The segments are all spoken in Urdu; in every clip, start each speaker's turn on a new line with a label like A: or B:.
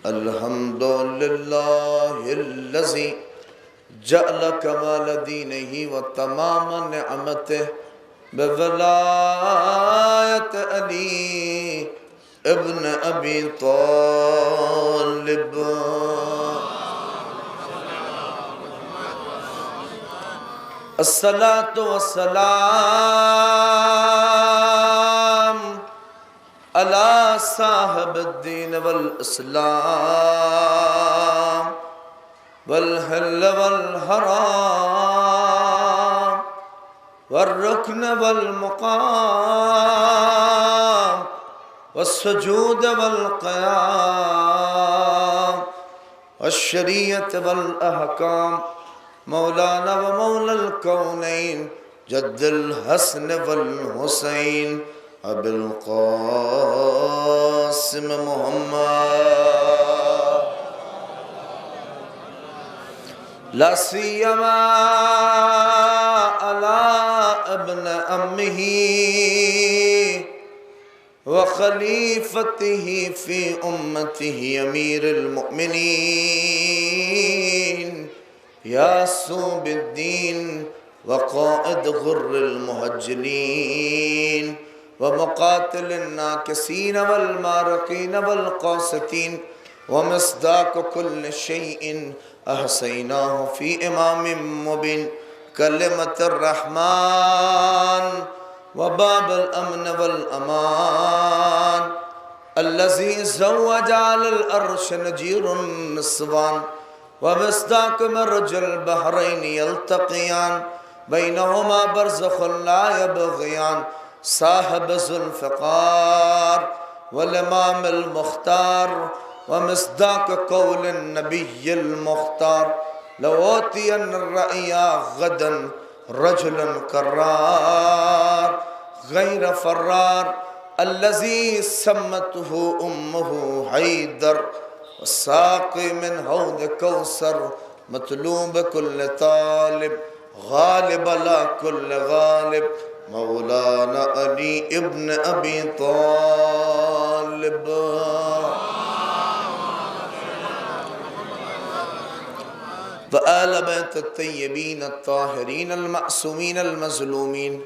A: الحمد للہ الذی جعل کمال دینہ و تمام نعمتہ بولایت علی ابن ابی طالب الصلاة والسلام علی صاحب الدین والاسلام والحل والحرام والرکن والمقام والسجود والقیام والشریعت والاحکام مولانا و مولا الکونین جد الحسن والحسین ابو القاسم محمد لا سیما علی ابن امہ وخلیفتہ فی امتہ امیر المؤمنین یاسوب الدین وقائد غر المحجلین ومقاتل الناکسین والمارقین والقاستین ومصداق كل شيء أحصيناه في إمام مبين كلمة الرحمن وباب الأمن والأمان الذي زوج على الأرش نجير النسوان ومصداق مرج البحرين يلتقيان بينهما برزخ لا يبغيان صاحب ذو الفقار والإمام المختار ومصداق قول النبي المختار لأوتين الرأي غدا رجلا كرار غير فرار الذي سمته أمه حيدر والساقي من حوض كوثر مطلوب كل طالب غالب لا كل غالب مولانا علی ابن ابی طالب وآل بیت الطیبین الطاہرین المعصومین المظلومین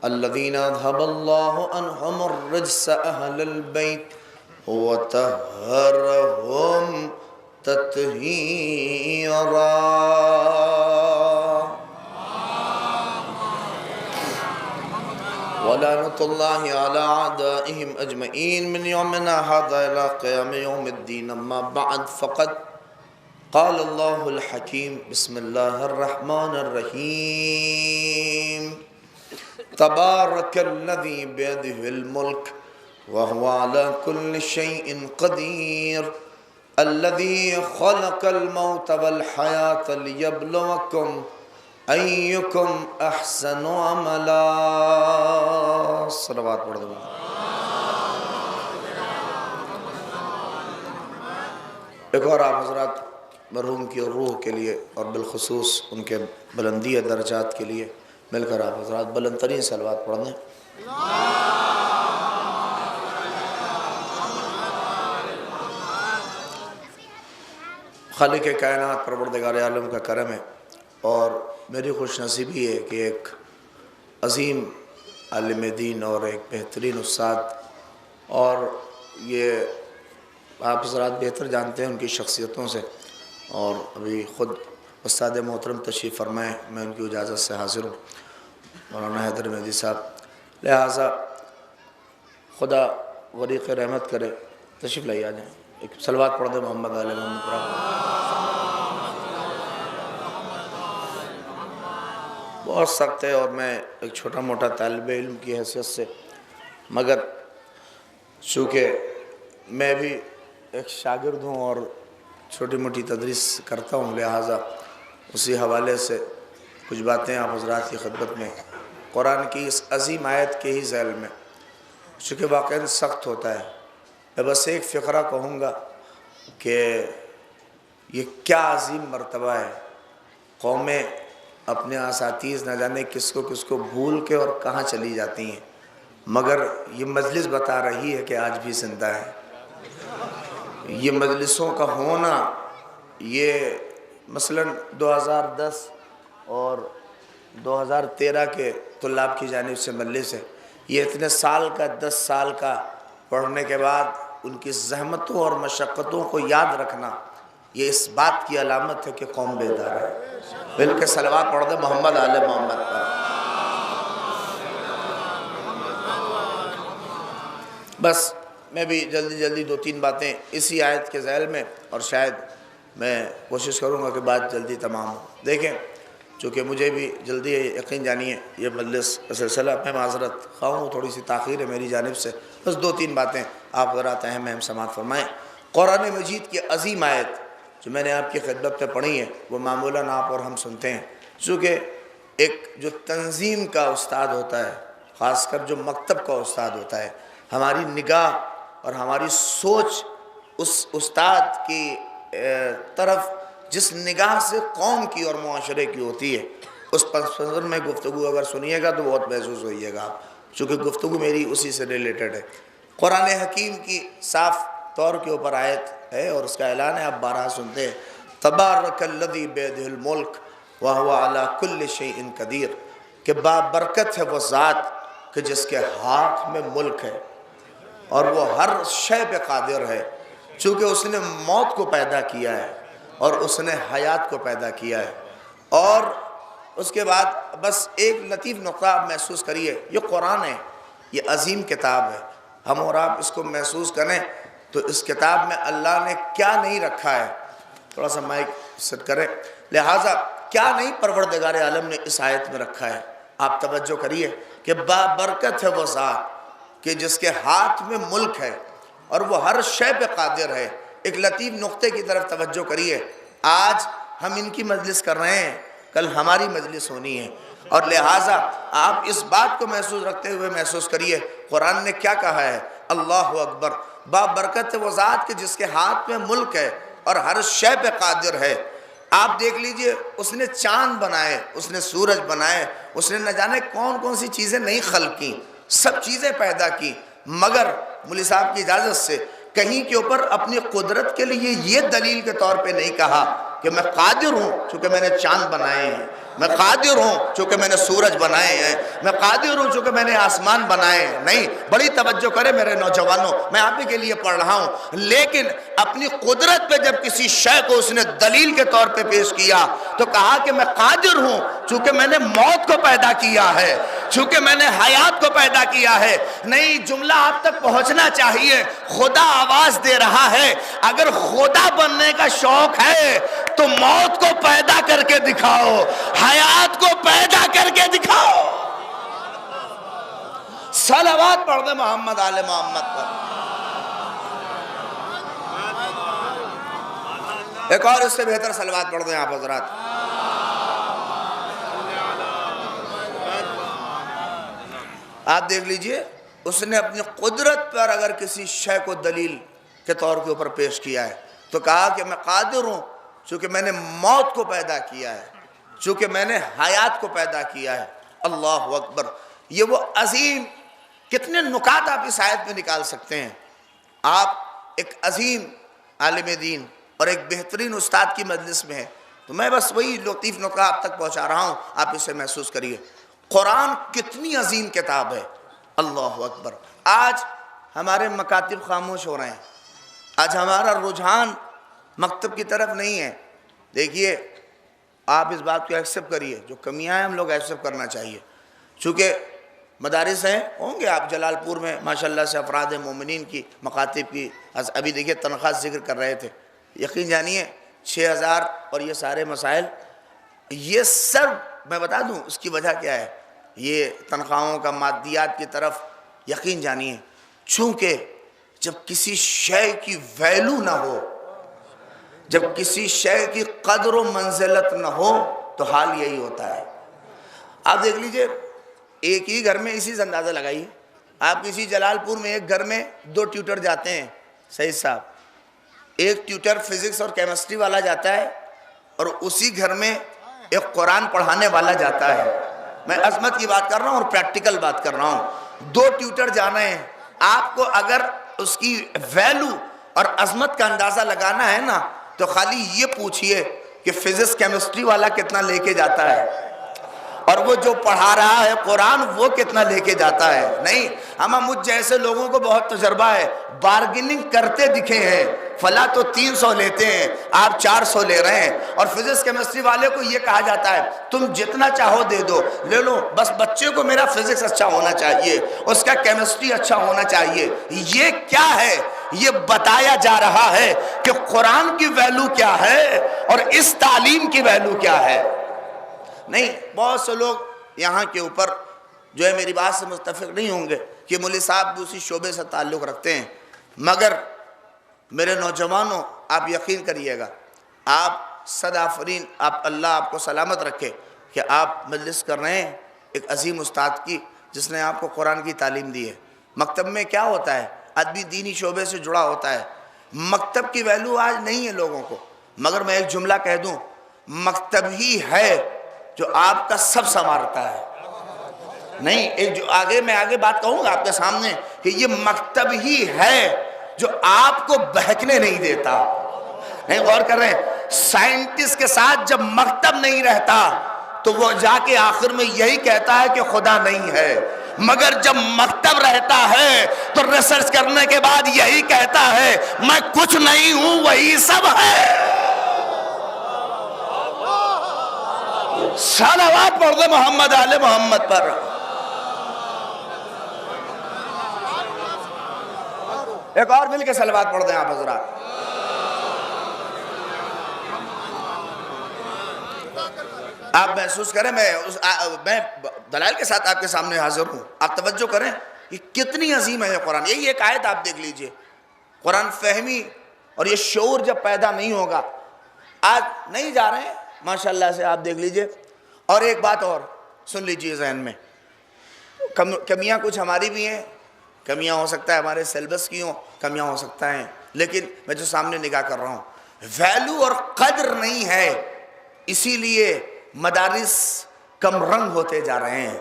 A: الذین اذهب اللہ عنہم الرجس اہل البیت وطہرہم تطہیرا ولعنة الله على أعدائهم أجمعين من يومنا هذا إلى قيام يوم الدين أما بعد فقد قال الله الحكيم بسم الله الرحمن الرحيم تبارك الذي بيده الملك وهو على كل شيء قدير الذي خلق الموت والحياة ليبلوكم ایکم احسن عملا صلوات پڑھ دو ایک اور آپ حضرات مرحوم کی روح کے لیے اور بالخصوص ان کے بلندی درجات کے لیے مل کر آپ حضرات بلند ترین صلوات پڑھ دیں خالق کائنات پروردگار عالم کا کرم ہے اور میری خوش نصیبی ہے کہ ایک عظیم عالم دین اور ایک بہترین استاد اور یہ آپ حضرات بہتر جانتے ہیں ان کی شخصیتوں سے اور ابھی خود استاد محترم تشریف فرمائیں میں ان کی اجازت سے حاضر ہوں مولانا حیدر مہدی صاحب لہٰذا خدا غریق رحمت کرے تشریف لائے آ جائیں ایک صلوات پڑھ دیں محمد علیہ محمد قرآن بہت سخت ہے اور میں ایک چھوٹا موٹا طالب علم کی حیثیت سے مگر چونکہ میں بھی ایک شاگرد ہوں اور چھوٹی موٹی تدریس کرتا ہوں لہٰذا اسی حوالے سے کچھ باتیں آپ حضرات کی خدمت میں قرآن کی اس عظیم آیت کے ہی ذیل میں چونکہ واقعاً سخت ہوتا ہے میں بس ایک فقرہ کہوں گا کہ یہ کیا عظیم مرتبہ ہے قومیں اپنے اساتذ نہ جانے کس کو بھول کے اور کہاں چلی جاتی ہیں مگر یہ مجلس بتا رہی ہے کہ آج بھی زندہ ہے یہ مجلسوں کا ہونا، یہ مثلاً 2010 اور 2013 کے طلاب کی جانب سے مجلس ہے، یہ اتنے سال کا 10 سال کا پڑھنے کے بعد ان کی زحمتوں اور مشقتوں کو یاد رکھنا، یہ اس بات کی علامت ہے کہ قوم بیدار ہے۔ مل کے صلوات پڑھ دے محمد آل محمد پر۔ بس میں بھی جلدی 2-3 باتیں اسی آیت کے ذیل میں، اور شاید میں کوشش کروں گا کہ بات جلدی تمام ہو۔ دیکھیں، چونکہ مجھے بھی جلدی ہے، یقین جانیے یہ مجلس کا سلسلہ، میں معذرت خواہ ہوں، تھوڑی سی تاخیر ہے میری جانب سے، بس 2-3 باتیں آپ حضرات اہم سماعت فرمائیں۔ قرآن مجید کی عظیم آیت جو میں نے آپ کی خدمت میں پڑھی ہے، وہ معمولاً آپ اور ہم سنتے ہیں، چونکہ ایک جو تنظیم کا استاد ہوتا ہے، خاص کر جو مکتب کا استاد ہوتا ہے، ہماری نگاہ اور ہماری سوچ اس استاد کی طرف جس نگاہ سے قوم کی اور معاشرے کی ہوتی ہے، اس پس منظر میں گفتگو اگر سنیے گا تو بہت محسوس ہوئیے گا آپ، چونکہ گفتگو میری اسی سے ریلیٹڈ ہے۔ قرآن حکیم کی صاف طور کے اوپر آیت ہے اور اس کا اعلان ہے، آپ بارہا سنتے ہیں، تبارک الذی بیدہ الملک وہو علی کل شیء قدیر، کہ بابرکت ہے وہ ذات کہ جس کے ہاتھ میں ملک ہے اور وہ ہر شے پہ قادر ہے، چونکہ اس نے موت کو پیدا کیا ہے اور اس نے حیات کو پیدا کیا ہے۔ اور اس کے بعد بس ایک لطیف نقطہ آپ محسوس کریے، یہ قرآن ہے، یہ عظیم کتاب ہے، ہم اور آپ اس کو محسوس کریں تو اس کتاب میں اللہ نے کیا نہیں رکھا ہے، تھوڑا سا مائک سیٹ کریں، لہٰذا کیا نہیں پروردگار عالم نے اس آیت میں رکھا ہے، آپ توجہ کریے کہ بابرکت ہے وہ ذات کہ جس کے ہاتھ میں ملک ہے اور وہ ہر شے پہ قادر ہے۔ ایک لطیف نقطے کی طرف توجہ کریے، آج ہم ان کی مجلس کر رہے ہیں، کل ہماری مجلس ہونی ہے، اور لہٰذا آپ اس بات کو محسوس رکھتے ہوئے محسوس کریے قرآن نے کیا کہا ہے، اللہ اکبر، بابرکت ہے وہ ذات کہ جس کے ہاتھ میں ملک ہے اور ہر شے پہ قادر ہے۔ آپ دیکھ لیجئے، اس نے چاند بنائے، اس نے سورج بنائے، اس نے نہ جانے کون سی چیزیں نہیں خلق کی، سب چیزیں پیدا کی، مگر مولوی صاحب کی اجازت سے کہیں کے اوپر اپنی قدرت کے لیے یہ دلیل کے طور پہ نہیں کہا کہ میں قادر ہوں چونکہ میں نے چاند بنائے ہیں، میں قادر ہوں چونکہ میں نے سورج بنائے ہیں، میں قادر ہوں چونکہ میں نے آسمان بنائے ہیں، نہیں، بڑی توجہ کرے میرے نوجوانوں، میں آپ ہی کے لیے پڑھ رہا ہوں، لیکن اپنی قدرت پہ جب کسی شے کو اس نے دلیل کے طور پہ پیش کیا تو کہا کہ میں قادر ہوں چونکہ میں نے موت کو پیدا کیا ہے، چونکہ میں نے حیات کو پیدا کیا ہے۔ نہیں، جملہ آپ تک پہنچنا چاہیے، خدا آواز دے رہا ہے، اگر خدا بننے کا شوق ہے تو موت کو پیدا کر کے دکھاؤ، حیات کو پیدا کر کے دکھاؤ۔ صلوات پڑھ دے محمد آل محمد پر۔ ایک اور اس سے بہتر صلوات پڑھ دیں آپ حضرات۔ آپ دیکھ لیجئے، اس نے اپنی قدرت پر اگر کسی شے کو دلیل کے طور کے اوپر پیش کیا ہے تو کہا کہ میں قادر ہوں چونکہ میں نے موت کو پیدا کیا ہے، چونکہ میں نے حیات کو پیدا کیا ہے۔ اللہ اکبر، یہ وہ عظیم، کتنے نکات آپ اس آیت میں نکال سکتے ہیں۔ آپ ایک عظیم عالم دین اور ایک بہترین استاد کی مجلس میں ہیں تو میں بس وہی لطیف نکات آپ تک پہنچا رہا ہوں، آپ اسے محسوس کریے۔ قرآن کتنی عظیم کتاب ہے، اللہ اکبر۔ آج ہمارے مکاتب خاموش ہو رہے ہیں، آج ہمارا رجحان مکتب کی طرف نہیں ہے۔ دیکھیے، آپ اس بات کو ایکسپٹ کریے، جو کمیاں ہیں ہم لوگ ایکسپٹ کرنا چاہیے، چونکہ مدارس ہیں، ہوں گے آپ جلال پور میں ماشاءاللہ سے افراد مومنین کی مکاتب کی، ابھی دیکھیے تنخواہ ذکر کر رہے تھے، یقین جانیے 6000 اور یہ سارے مسائل، یہ سب میں بتا دوں اس کی وجہ کیا ہے، یہ تنخواہوں کا مادیات کی طرف یقین جانیے، چونکہ جب کسی شے کی ویلو نہ ہو، جب کسی شے کی قدر و منزلت نہ ہو تو حال یہی ہوتا ہے۔ آپ دیکھ لیجئے، ایک ہی گھر میں اسی سے اندازہ لگائیے، آپ کسی جلال پور میں ایک گھر میں 2 ٹیوٹر جاتے ہیں، صحیح صاحب، ایک ٹیوٹر فزکس اور کیمسٹری والا جاتا ہے اور اسی گھر میں ایک قرآن پڑھانے والا جاتا ہے۔ میں عظمت کی بات کر رہا ہوں اور پریکٹیکل بات کر رہا ہوں، 2 ٹیوٹر جانا ہے، آپ کو اگر اس کی ویلو اور عظمت کا اندازہ لگانا ہے نا تو خالی یہ پوچھئے کہ فزکس کیمسٹری والا کتنا لے کے جاتا ہے اور وہ جو پڑھا رہا ہے قرآن وہ کتنا لے کے جاتا ہے. نہیں، ہمیں مجھ جیسے لوگوں کو بہت تجربہ ہے، بارگیننگ کرتے دکھے ہیں. فلاں تو 300 لیتے ہیں، آپ 400 لے رہے ہیں. اور فزکس کیمسٹری والے کو یہ کہا جاتا ہے تم جتنا چاہو دے دو، لے لو، بس بچے کو میرا فزکس اچھا ہونا چاہیے، اس کا کیمسٹری اچھا ہونا چاہیے. یہ کیا ہے؟ یہ بتایا جا رہا ہے کہ قرآن کی ویلیو کیا ہے اور اس تعلیم کی ویلیو کیا ہے. نہیں، بہت سے لوگ یہاں کے اوپر جو ہے میری بات سے متفق نہیں ہوں گے کہ مولوی صاحب دوسری شعبے سے تعلق رکھتے ہیں، مگر میرے نوجوانوں آپ یقین کریے گا، آپ صد آفرین، آپ اللہ آپ کو سلامت رکھے کہ آپ مجلس کر رہے ہیں ایک عظیم استاد کی جس نے آپ کو قرآن کی تعلیم دی ہے. مکتب میں کیا ہوتا ہے؟ آدمی دینی شعبے سے جڑا ہوتا ہے. مکتب کی ویلیو آج نہیں ہے لوگوں کو، مگر میں ایک جملہ کہہ دوں، مکتب ہی ہے جو آپ کا سب سنوارتا ہے. نہیں، ایک جو میں آگے بات کہوں گا آپ کے سامنے کہ یہ مکتب ہی ہے جو آپ کو بہکنے نہیں دیتا. نہیں، غور کر رہے ہیں، سائنٹسٹ کے ساتھ جب مکتب نہیں رہتا تو وہ جا کے آخر میں یہی کہتا ہے کہ خدا نہیں ہے، مگر جب مکتب رہتا ہے تو ریسرچ کرنے کے بعد یہی کہتا ہے میں کچھ نہیں ہوں، وہی سب ہے. صلوات پڑھ دے محمد آل محمد پر. ایک اور مل کے صلوات پڑھ دیں آپ حضرات. آپ محسوس کریں، میں دلائل کے ساتھ آپ کے سامنے حاضر ہوں، آپ توجہ کریں یہ کتنی عظیم ہے یہ قرآن. یہی ایک آیت آپ دیکھ لیجئے، قرآن فہمی اور یہ شعور جب پیدا نہیں ہوگا، آج نہیں جا رہے ہیں ماشاءاللہ سے، آپ دیکھ لیجئے. اور ایک بات اور سن لیجئے ذہن میں، کمیاں کچھ ہماری بھی ہیں، کمیاں ہو سکتا ہے ہمارے سیلبس کی ہوں، کمیاں ہو سکتا ہیں، لیکن میں جو سامنے نگاہ کر رہا ہوں، ویلیو اور قدر نہیں ہے، اسی لیے مدارس کم رنگ ہوتے جا رہے ہیں،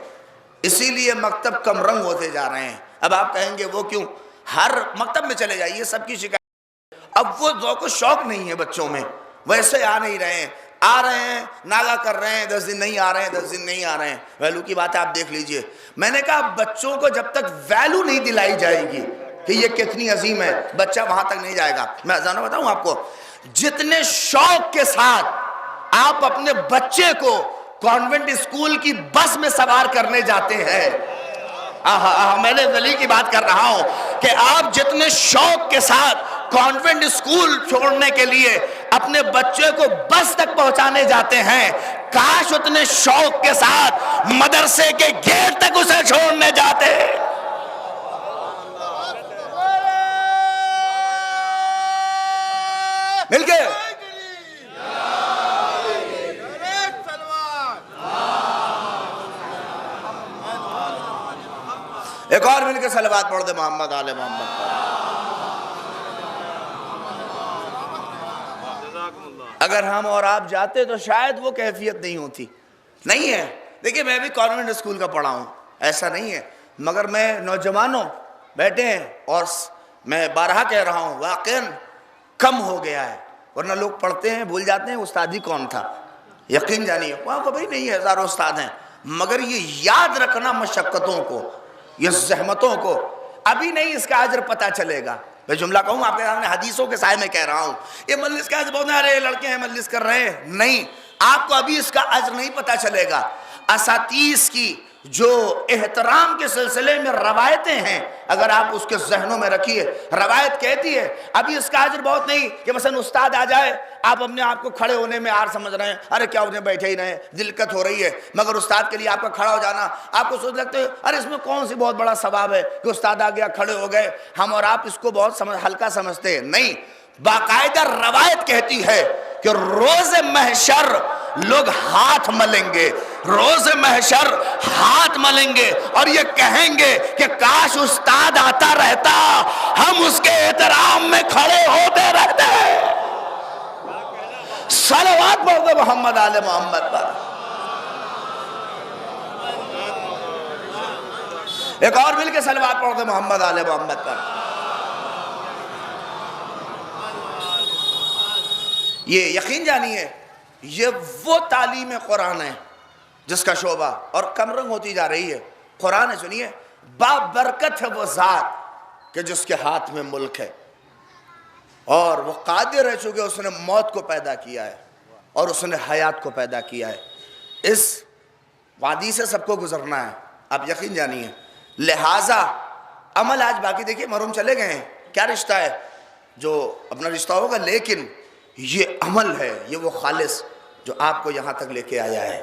A: اسی لیے مکتب کم رنگ ہوتے جا رہے ہیں. اب آپ کہیں گے وہ کیوں؟ ہر مکتب میں چلے جائیے سب کی شکایت، اب وہ ذوق و شوق نہیں ہے بچوں میں، ویسے آ نہیں رہے ہیں، آ رہے ہیں ناغہ کر رہے ہیں، 10 دن نہیں آ رہے ہیں، 10 دن نہیں آ رہے ہیں. ویلیو کی بات ہے، آپ دیکھ لیجئے. میں نے کہا بچوں کو جب تک ویلیو نہیں دلائی جائے گی کہ یہ کتنی عظیم ہے، بچہ وہاں تک نہیں جائے گا. میں ذرا بتاؤں آپ کو، جتنے شوق کے ساتھ آپ اپنے بچے کو کانوینٹ اسکول کی بس میں سوار کرنے جاتے ہیں، میں نے ولی کی بات کر رہا ہوں کہ آپ جتنے شوق کے ساتھ کانوینٹ اسکول چھوڑنے کے لیے اپنے بچے کو بس تک پہنچانے جاتے ہیں، کاش اتنے شوق کے ساتھ مدرسے کے گیٹ تک اسے چھوڑنے جاتے. مل کے ایک اور مل کے صلوات پڑھ دے محمد آل محمد پر. اگر ہم اور آپ جاتے تو شاید وہ کیفیت نہیں ہوتی. نہیں ہے، دیکھیں میں بھی کانوینٹ اسکول کا پڑھا ہوں، ایسا نہیں ہے، مگر میں نوجوانوں بیٹھے ہیں اور میں بارہا کہہ رہا ہوں واقعاً کم ہو گیا ہے. ورنہ لوگ پڑھتے ہیں بھول جاتے ہیں استاد ہی کون تھا. یقین جانیے وہاں کو بھائی نہیں ہے، ہزاروں استاد ہیں، مگر یہ یاد رکھنا مشقتوں کو، یہ زحمتوں کو، ابھی نہیں اس کا اجر پتہ چلے گا. میں جملہ کہوں آپ کے سامنے حدیثوں کے سائے میں کہہ رہا ہوں، یہ مجلس کا اجر بہت رہے لڑکے ہیں مجلس کر رہے ہیں، نہیں، آپ کو ابھی اس کا اجر نہیں پتہ چلے گا. اساتذہ کی جو احترام کے سلسلے میں روایتیں ہیں، اگر آپ اس کے ذہنوں میں رکھیے، روایت کہتی ہے ابھی اس کا اجر بہت نہیں کہ مثلا استاد آ جائے، آپ اپنے آپ کو کھڑے ہونے میں آر سمجھ رہے ہیں، ارے کیا انہیں بیٹھے ہی رہے، دلکت ہو رہی ہے، مگر استاد کے لیے آپ کا کھڑا ہو جانا آپ کو سوچ لگتے ہیں ارے اس میں کون سی بہت بڑا ثواب ہے کہ استاد آ گیا کھڑے ہو گئے. ہم اور آپ اس کو بہت ہلکا سمجھتے ہیں. نہیں، باقاعدہ روایت کہتی ہے کہ روز محشر لوگ ہاتھ ملیں گے، روز محشر ہاتھ ملیں گے اور یہ کہیں گے کہ کاش استاد آتا رہتا، ہم اس کے احترام میں کھڑے ہوتے رہتے. صلوات پڑھ دو محمد آل محمد پر. ایک اور مل کے صلوات پڑھ دو محمد آل محمد پر. یہ یقین جانیے یہ وہ تعلیم قرآن ہے جس کا شعبہ اور کم رنگ ہوتی جا رہی ہے. قرآن ہے، سنیے، بابرکت ہے وہ ذات کہ جس کے ہاتھ میں ملک ہے اور وہ قادر ہے چونکہ اس نے موت کو پیدا کیا ہے اور اس نے حیات کو پیدا کیا ہے. اس وادی سے سب کو گزرنا ہے، آپ یقین جانیے. لہٰذا عمل آج باقی دیکھیے محروم چلے گئے ہیں، کیا رشتہ ہے جو اپنا رشتہ ہوگا، لیکن یہ عمل ہے، یہ وہ خالص جو آپ کو یہاں تک لے کے آیا ہے.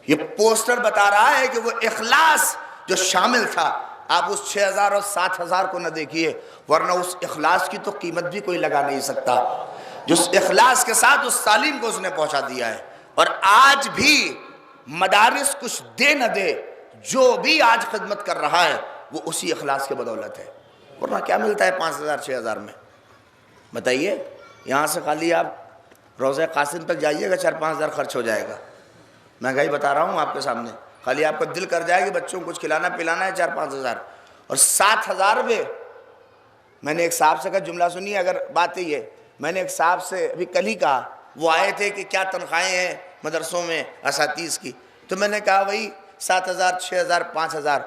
A: یہ پوسٹر بتا رہا ہے کہ وہ اخلاص جو شامل تھا، آپ اس 6,000 اور 7,000 کو نہ دیکھیے، ورنہ اس اخلاص کی تو قیمت بھی کوئی لگا نہیں سکتا. جس اخلاص کے ساتھ اس تعلیم کو اس نے پہنچا دیا ہے. اور آج بھی مدارس کچھ دے نہ دے، جو بھی آج خدمت کر رہا ہے وہ اسی اخلاص کے بدولت ہے. ورنہ کیا ملتا ہے 5,000 6,000 میں؟ بتائیے، یہاں سے خالی آپ روضہ قاسم تک جائیے گا 4-5 ہزار خرچ ہو جائے گا. مہنگائی بتا رہا ہوں آپ کے سامنے. خالی آپ کا دل کر جائے کہ بچوں کو کچھ کھلانا پلانا ہے 4-5 ہزار. اور 7,000 میں میں نے ایک صاحب سے کہا، جملہ سنیے اگر بات یہ ہے، میں نے ایک صاحب سے ابھی کل ہی کہا، وہ آئے تھے کہ کیا تنخواہیں ہیں مدرسوں میں اساتذہ کی، تو میں نے کہا وہی 7,000 6,000 5,000.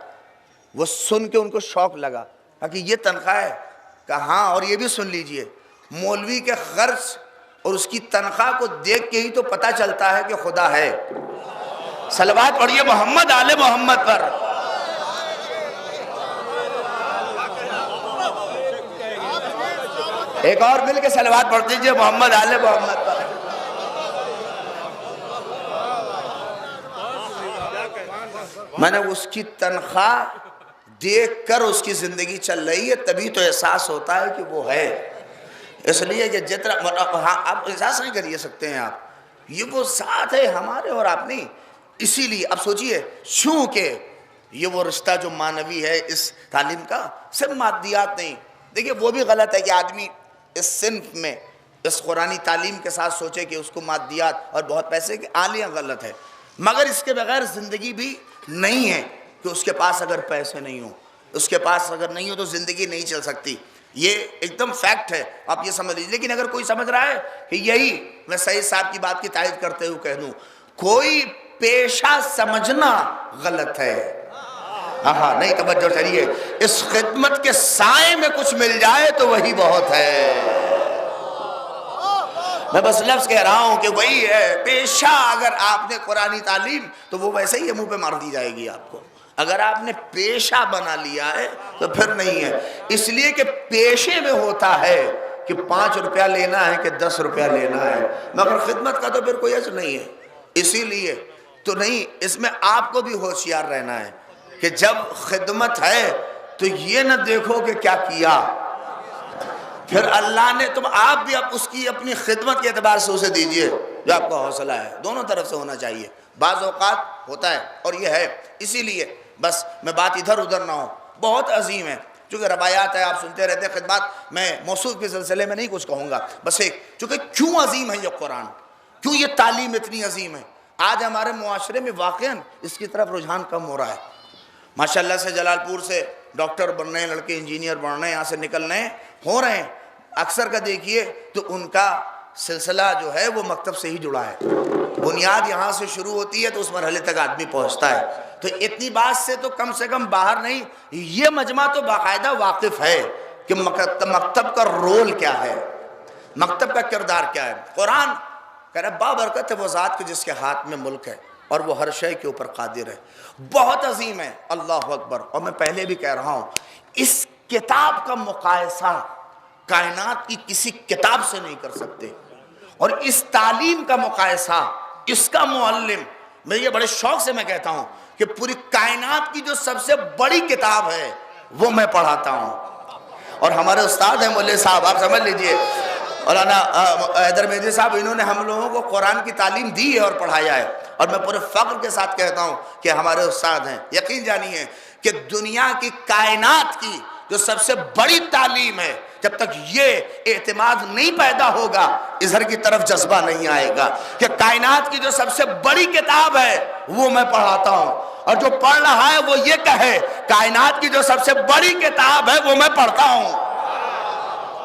A: وہ سن کے ان کو شوق لگا کہ یہ تنخواہ ہے. کہا ہاں، اور یہ بھی سن لیجئے، مولوی کے خرچ اور اس کی تنخواہ کو دیکھ کے ہی تو پتہ چلتا ہے کہ خدا ہے. صلوات پڑھیے محمد آل محمد پر. ایک اور مل کے صلوات پڑھ دیجئے محمد آل محمد پر. میں نے اس کی تنخواہ دیکھ کر اس کی زندگی چل رہی ہے، تبھی تو احساس ہوتا ہے کہ وہ ہے. اس لیے کہ جتنا آپ احساس نہیں کر سکتے ہیں، آپ یہ وہ ذات ہے ہمارے اور آپ نہیں. اسی لیے اب سوچئے، چونکہ یہ وہ رشتہ جو معنوی ہے اس تعلیم کا، صرف مادیات نہیں. دیکھیے وہ بھی غلط ہے کہ آدمی اس صنف میں اس قرآنی تعلیم کے ساتھ سوچے کہ اس کو مادیات اور بہت پیسے کے آلیاں، غلط ہے. مگر اس کے بغیر زندگی بھی نہیں ہے کہ اس کے پاس اگر پیسے نہیں ہوں، اس کے پاس اگر نہیں ہو تو زندگی نہیں چل سکتی. یہ ایک دم فیکٹ ہے، آپ یہ سمجھ لیجیے. لیکن اگر کوئی سمجھ رہا ہے کہ یہی میں سعید صاحب کی بات کی تائید کرتے ہوئے کہہ دوں، کوئی پیشہ سمجھنا غلط ہے. ہاں نہیں، توجہ چلیے، اس خدمت کے سائے میں کچھ مل جائے تو وہی بہت ہے. میں بس لفظ کہہ رہا ہوں کہ وہی ہے پیشہ. اگر آپ نے قرآنی تعلیم تو وہ ویسے ہی منہ پہ مار دی جائے گی آپ کو. اگر آپ نے پیشہ بنا لیا ہے تو پھر نہیں ہے. اس لیے کہ پیشے میں ہوتا ہے کہ 5 روپیہ لینا ہے کہ 10 روپیہ لینا ہے، مگر خدمت کا تو پھر کوئی اجر نہیں ہے. اسی لیے تو نہیں، اس میں آپ کو بھی ہوشیار رہنا ہے کہ جب خدمت ہے تو یہ نہ دیکھو کہ کیا کیا، پھر اللہ نے تم آپ بھی اس کی اپنی خدمت کے اعتبار سے اسے دیجئے جو آپ کا حوصلہ ہے. دونوں طرف سے ہونا چاہیے. بعض اوقات ہوتا ہے اور یہ ہے. اسی لیے بس میں بات ادھر ادھر نہ ہو، بہت عظیم ہے. چونکہ روایات ہے، آپ سنتے رہتے ہیں خدمات، میں موصوف کے سلسلے میں نہیں کچھ کہوں گا. بس ایک، چونکہ کیوں عظیم ہے یہ قرآن، کیوں یہ تعلیم اتنی عظیم ہے. آج ہمارے معاشرے میں واقعاً اس کی طرف رجحان کم ہو رہا ہے. ماشاءاللہ سے جلال پور سے ڈاکٹر بن رہے ہیں لڑکے، انجینئر بن رہے ہیں، یہاں سے نکل رہے ہیں، ہو رہے ہیں. اکثر کا دیکھیے تو ان کا سلسلہ جو ہے وہ مکتب سے ہی جڑا ہے. بنیاد یہاں سے شروع ہوتی ہے تو اس مرحلے تک آدمی پہنچتا ہے. تو اتنی بات سے تو کم سے کم باہر نہیں، یہ مجمع تو باقاعدہ واقف ہے کہ مکتب کا رول کیا ہے، مکتب کا کردار کیا ہے. قرآن کہہ رہا ہے بابرکت ہے وہ ذات کے جس کے ہاتھ میں ملک ہے اور وہ ہر شے کے اوپر قادر ہے. بہت عظیم ہے. اللہ اکبر. اور میں پہلے بھی کہہ رہا ہوں، اس کتاب کا مقایسہ کائنات کی کسی کتاب سے نہیں کر سکتے. اور اس تعلیم کا مقایسہ اس کا معلم، میں یہ بڑے شوق سے میں کہتا ہوں کہ پوری کائنات کی جو سب سے بڑی کتاب ہے وہ میں پڑھاتا ہوں. اور ہمارے استاد ہیں مولوی صاحب، آپ سمجھ لیجئے مولانا حیدر مہدی صاحب، انہوں نے ہم لوگوں کو قرآن کی تعلیم دی ہے اور پڑھایا ہے. اور میں پورے فخر کے ساتھ کہتا ہوں کہ ہمارے استاد ہیں. یقین جانیے کہ دنیا کی کائنات کی جو سب سے بڑی تعلیم ہے، جب تک یہ اعتماد نہیں پیدا ہوگا اظہر کی طرف جذبہ نہیں آئے گا کہ کائنات کی جو سب سے بڑی کتاب ہے وہ میں پڑھاتا ہوں. اور جو پڑھ رہا ہے وہ یہ کہے کائنات کی جو سب سے بڑی کتاب ہے وہ میں پڑھتا ہوں.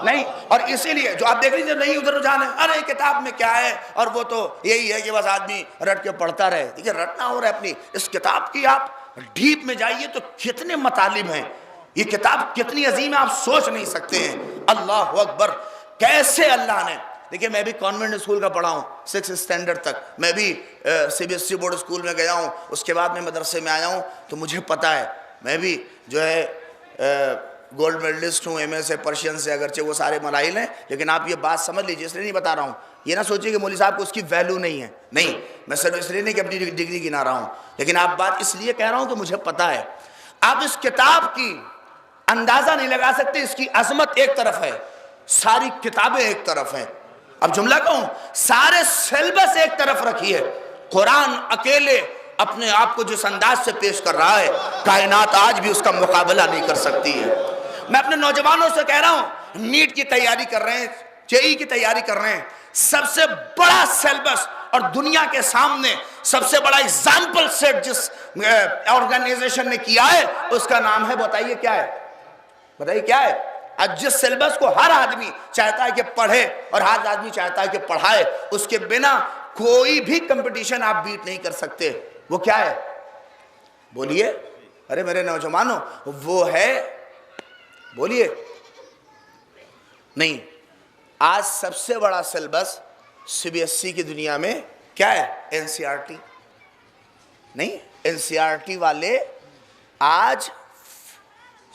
A: نہیں، اور اسی لیے جو آپ دیکھ لیجیے نہیں ادھر رجحان ہے، ارے کتاب میں کیا ہے، اور وہ تو یہی ہے کہ بس آدمی رٹ کے پڑھتا رہے. دیکھیے رٹنا ہو رہا ہے اپنی اس کتاب کی، آپ ڈیپ میں جائیے تو کتنے مطالب ہیں، یہ کتاب کتنی عظیم ہے آپ سوچ نہیں سکتے ہیں. اللہ اکبر، کیسے اللہ نے. دیکھیے میں بھی کانوینٹ اسکول کا پڑھا ہوں 6 اسٹینڈرڈ تک، میں بھی CBSE بورڈ اسکول میں گیا ہوں، اس کے بعد میں مدرسے میں آیا ہوں، تو مجھے پتہ ہے میں بھی جو ہے گولڈ میڈلسٹ ہوں ایم اے سے، پرشین سے، اگرچہ وہ سارے مراحل ہیں، لیکن آپ یہ بات سمجھ لیجیے، اس لیے نہیں بتا رہا ہوں، یہ نہ سوچیے کہ مولوی صاحب کو اس کی ویلیو نہیں ہے، نہیں، میں صرف اس لیے نہیں کہ اپنی ڈگری گنا رہا ہوں، لیکن آپ بات اس لیے کہہ رہا ہوں کہ مجھے پتہ ہے. آپ اس کتاب کی اندازہ نہیں لگا سکتے، اس کی عظمت ایک طرف ہے، ساری کتابیں ایک طرف ہیں. اب جملہ کہوں، سارے سیلبس ایک طرف رکھیے، قرآن اکیلے اپنے آپ کو جس انداز سے پیش کر رہا ہے، کائنات آج بھی اس کا مقابلہ نہیں کر سکتی ہے. میں اپنے نوجوانوں سے کہہ رہا ہوں، نیٹ کی تیاری کر رہے ہیں، JEE کی تیاری کر رہے ہیں، سب سے بڑا سیلبس اور دنیا کے سامنے سب سے بڑا ایگزامپل سیٹ جس آرگنائزیشن نے کیا ہے اس کا نام ہے، بتائیے کیا ہے، بتائیے کیا ہے. جس سیلبس کو ہر آدمی چاہتا ہے کہ پڑھے اور ہر آدمی چاہتا ہے کہ پڑھائے، اس کے بنا کوئی بھی کمپٹیشن آپ بیٹ نہیں کر سکتے، وہ کیا ہے بولیے. ارے میرے نوجوانوں، وہ ہے، بولیے. نہیں، آج سب سے بڑا سیلبس CBSE کی دنیا میں کیا ہے؟ NCERT. نہیں، NCERT والے آج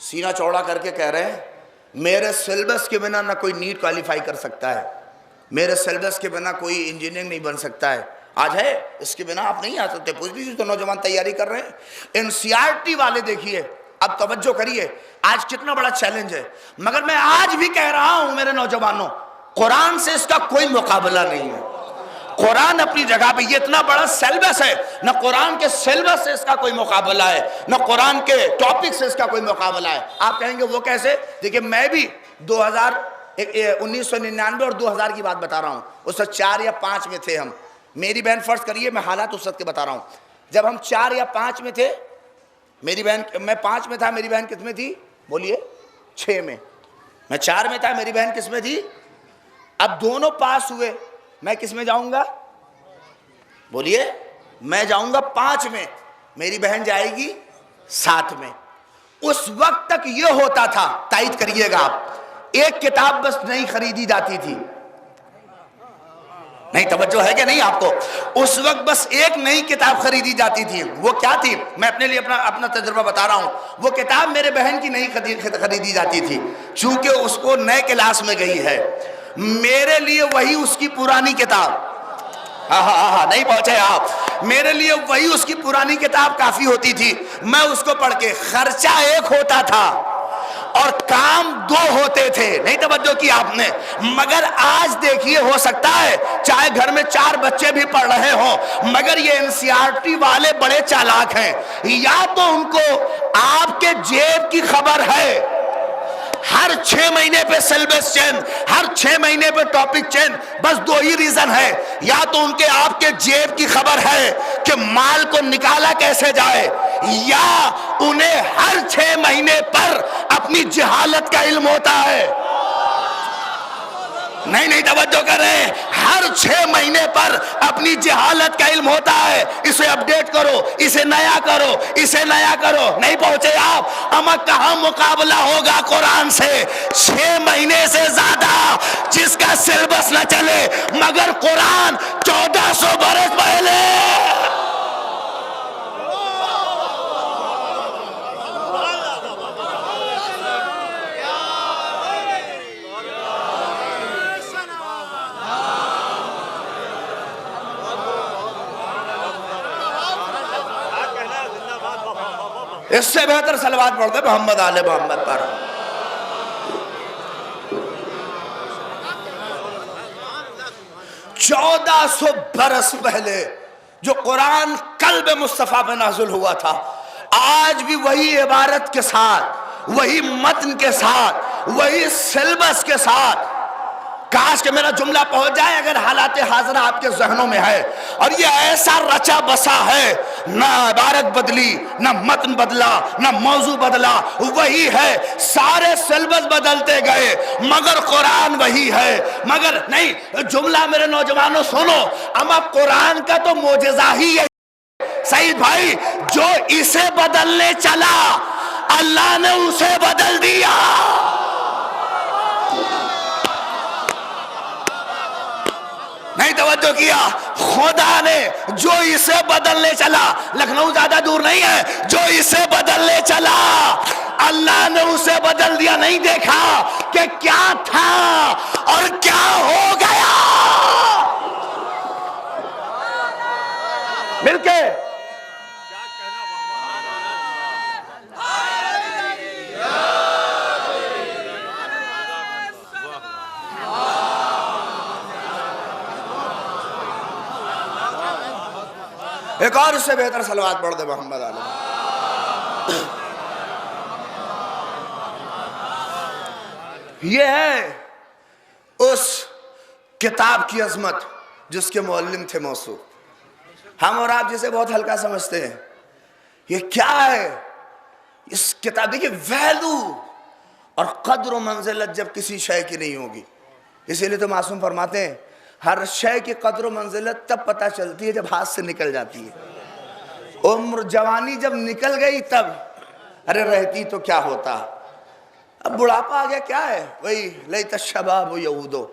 A: سینہ چوڑا کر کے کہہ رہے ہیں میرے سیلبس کے بنا نہ کوئی نیٹ کوالیفائی کر سکتا ہے، میرے سیلبس کے بنا کوئی انجینئرنگ نہیں بن سکتا ہے. آج ہے، اس کے بنا آپ نہیں آ سکتے. پوچھ لیجیے تو نوجوان تیاری کر رہے ہیں. NCERT والے دیکھیے، اب توجہ کریے، آج کتنا بڑا چیلنج ہے، مگر میں آج بھی کہہ رہا ہوں میرے نوجوانوں، قرآن سے اس کا کوئی مقابلہ نہیں ہے. قرآن اپنی جگہ پہ، یہ اتنا بڑا سیلبس ہے، نہ قرآن کے سیلبس سے اس کا کوئی مقابلہ ہے، نہ قرآن کے ٹاپک سے اس کا کوئی مقابلہ ہے. آپ کہیں گے وہ کیسے؟ دیکھیں میں بھی 1999 اور 2000 کی بات بتا رہا ہوں، اس وقت 4 یا 5 میں تھے ہم. میری بہن، فرض کریے میں حالات اس وقت کے بتا رہا ہوں، جب ہم 4 یا 5 میں تھے، میری بہن، میں 5 میں تھا، میری بہن کس میں تھی بولیے؟ 6 میں. میں 4 میں تھا، میری بہن کس میں تھی؟ اب دونوں پاس ہوئے، میں کس میں جاؤں گا بولیے؟ میں جاؤں گا 5 میں، میری بہن جائے گی 7 میں. اس وقت تک یہ ہوتا تھا، تائید کریے گا آپ، ایک کتاب بس نہیں خریدی جاتی تھی. نہیں توجہ ہے کہ نہیں آپ کو؟ اس وقت بس ایک نئی کتاب خریدی جاتی تھی. وہ کیا تھی؟ میں اپنے لیے اپنا تجربہ بتا رہا ہوں. وہ کتاب میرے بہن کی نہیں خریدی جاتی تھی، چونکہ اس کو نئے کلاس میں گئی ہے. میرے لیے وہی اس کی پرانی کتاب، نہیں پہنچے آپ، میرے لیے وہی اس کی پرانی کتاب کافی ہوتی تھی. میں اس کو پڑھ کے، خرچہ ایک ہوتا تھا اور کام 2 ہوتے تھے. نہیں توجہ کی آپ نے؟ مگر آج دیکھیے، ہو سکتا ہے چاہے گھر میں 4 بچے بھی پڑھ رہے ہوں، مگر یہ NCERT والے بڑے چالاک ہیں. یا تو ان کو آپ کے جیب کی خبر ہے، ہر 6 مہینے پہ سیلبس چینج، ہر 6 مہینے پہ ٹاپک چینج. بس 2 ہی ریزن ہے، یا تو ان کے آپ کے جیب کی خبر ہے کہ مال کو نکالا کیسے جائے، یا انہیں ہر 6 مہینے پر اپنی جہالت کا علم ہوتا ہے. نہیں توجہ کر رہے ہیں، ہر 6 مہینے پر اپنی جہالت کا علم ہوتا ہے. اسے اپڈیٹ کرو، اسے نیا کرو، اسے نیا کرو. نہیں پہنچے آپ؟ اما کہاں مقابلہ ہوگا قرآن سے؟ 6 مہینے سے زیادہ جس کا سیلبس نہ چلے، مگر قرآن 1400 برس پہلے. اس سے بہتر صلوات پڑھ دے محمد آل محمد پر. چودہ 1400 برس پہلے جو قرآن قلب مصطفیٰ پہ نازل ہوا تھا، آج بھی وہی عبارت کے ساتھ، وہی متن کے ساتھ، وہی سیلبس کے ساتھ. کاش کہ میرا جملہ پہنچ جائے اگر حالات حاضرہ آپ کے ذہنوں میں ہے. اور یہ ایسا رچا بسا ہے، نہ عبارت بدلی، نہ متن بدلا، نہ موضوع بدلا، وہی ہے. سارے سیلبس بدلتے گئے مگر قرآن وہی ہے. مگر نہیں، جملہ میرے نوجوانوں سنو، اما قرآن کا تو معجزہ ہی ہے سعید بھائی، جو اسے بدلنے چلا اللہ نے اسے بدل دیا. نہیں توجہ کیا؟ خدا نے جو اسے بدلنے چلا، لکھنؤ زیادہ دور نہیں ہے، جو اسے بدلنے چلا اللہ نے اسے بدل دیا. نہیں دیکھا کہ کیا تھا اور کیا ہو گیا. مل کے ایک اور اس سے بہتر صلوات پڑھ دے محمد علیہ. یہ ہے اس کتاب کی عظمت جس کے معلم تھے موصوف. ہم اور آپ جسے بہت ہلکا سمجھتے ہیں، یہ کیا ہے اس کتاب کی ویلو اور قدر و منزلت جب کسی شے کی نہیں ہوگی. اسی لیے تو معصوم فرماتے ہیں ہر شے کی قدر و منزلت تب پتہ چلتی ہے جب ہاتھ سے نکل جاتی ہے. عمر جوانی جب نکل گئی تب ارے رہتی تو کیا ہوتا. اب بڑھاپا آ گیا، کیا ہے وہی لیت الشباب یعودو.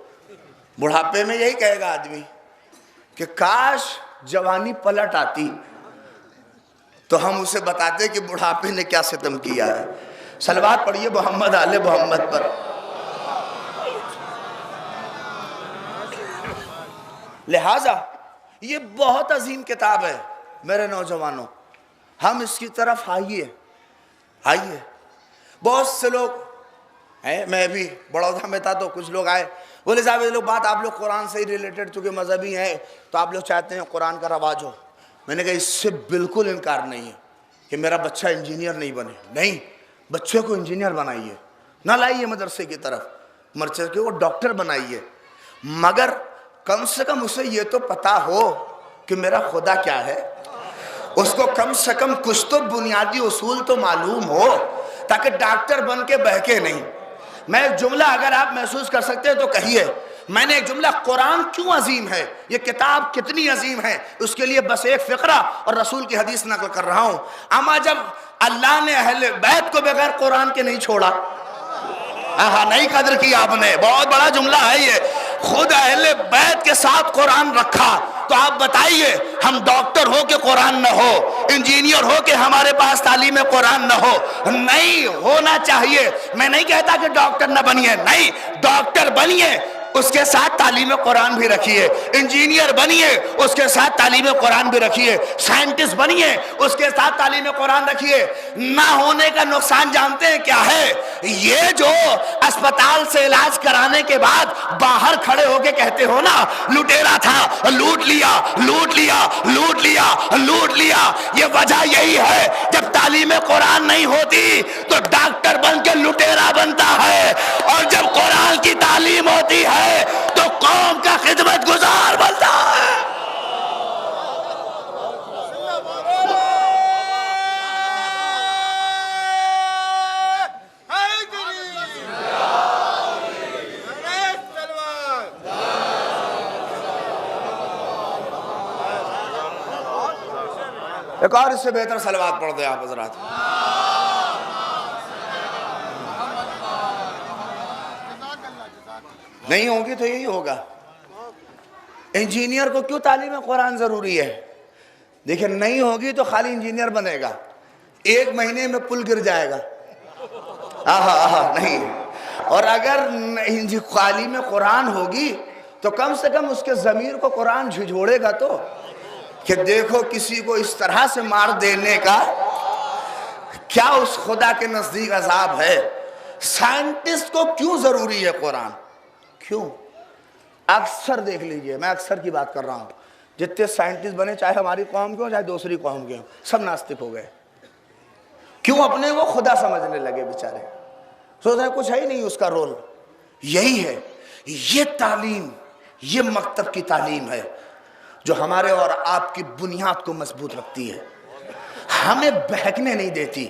A: بڑھاپے میں یہی کہے گا آدمی کہ کاش جوانی پلٹ آتی تو ہم اسے بتاتے کہ بڑھاپے نے کیا ستم کیا ہے. صلوات پڑھیے محمد آل محمد پر. لہٰذا یہ بہت عظیم کتاب ہے میرے نوجوانوں، ہم اس کی طرف آئیے. بہت سے لوگ ہیں، میں بھی بڑودہ میں تھا تو کچھ لوگ آئے، بولے صاحب یہ لوگ بات آپ لوگ قرآن سے ہی ریلیٹڈ چونکہ مذہبی ہیں تو آپ لوگ چاہتے ہیں قرآن کا رواج ہو. میں نے کہا اس سے بالکل انکار نہیں ہے کہ میرا بچہ انجینئر نہیں بنے. نہیں، بچے کو انجینئر بنائیے، نہ لائیے مدرسے کی طرف، مرچے کے وہ ڈاکٹر بنائیے، مگر کم سے کم اسے یہ تو پتا ہو کہ میرا خدا کیا ہے. اس کو کم سے کم کچھ تو بنیادی اصول تو معلوم ہو تاکہ ڈاکٹر بن کے بہکے نہیں. میں ایک جملہ اگر آپ محسوس کر سکتے ہیں تو کہیے، میں نے ایک جملہ قرآن کیوں عظیم ہے، یہ کتاب کتنی عظیم ہے، اس کے لیے بس ایک فقرہ اور رسول کی حدیث نقل کر رہا ہوں. اما جب اللہ نے اہل بیت کو بغیر قرآن کے نہیں چھوڑا، نہیں قدر کی آپ نے، بہت بڑا جملہ ہے یہ، خود اہل بیت کے ساتھ قرآن رکھا. تو آپ بتائیے ہم ڈاکٹر ہو کہ قرآن نہ ہو، انجینئر ہو کہ ہمارے پاس تعلیم قرآن نہ ہو؟ نہیں ہونا چاہیے. میں نہیں کہتا کہ ڈاکٹر نہ بنیے، نہیں، ڈاکٹر بنیے، اس کے ساتھ تعلیم قرآن بھی رکھیے. انجینئر بنیے، اس کے ساتھ تعلیم قرآن بھی رکھیے. سائنٹسٹ بنیے، اس کے ساتھ تعلیم قرآن رکھیے. نہ ہونے کا نقصان جانتے ہیں کیا ہے؟ یہ جو اسپتال سے علاج کرانے کے بعد باہر کھڑے ہو کے کہتے ہو نا لٹیرا تھا، لوٹ لیا لوٹ لیا لوٹ لیا لوٹ لیا، یہ وجہ یہی ہے جب تعلیم قرآن نہیں ہوتی تو ڈاکٹر بن کے لٹیرا بنتا ہے، اور جب قرآن کی تعلیم ہوتی ہے تو قوم کا خدمت گزار بنتا ہے. ایک اور اس سے بہتر صلوات پڑھ دیں آپ حضرات. نہیں ہوگی تو یہی ہوگا. انجینئر کو کیوں تعلیم قرآن ضروری ہے؟ دیکھیں نہیں ہوگی تو خالی انجینئر بنے گا، 1 مہینے میں پل گر جائے گا. نہیں. اور اگر تعلیم قرآن ہوگی تو کم سے کم اس کے ضمیر کو قرآن جھنجھوڑے گا تو کہ دیکھو کسی کو اس طرح سے مار دینے کا کیا اس خدا کے نزدیک عذاب ہے. سائنٹسٹ کو کیوں ضروری ہے قرآن؟ کیوں؟ اکثر دیکھ لیجئے، میں اکثر کی بات کر رہا ہوں، جتنے سائنٹسٹ بنے چاہے ہماری قوم کے ہوں چاہے دوسری قوم کے ہوں، سب ناستک ہو گئے. کیوں؟ اپنے وہ خدا سمجھنے لگے بیچارے، سوچ رہے کچھ ہے ہی نہیں اس کا رول. یہی ہے، یہ تعلیم، یہ مکتب کی تعلیم ہے جو ہمارے اور آپ کی بنیاد کو مضبوط رکھتی ہے. ہمیں بہکنے نہیں دیتی،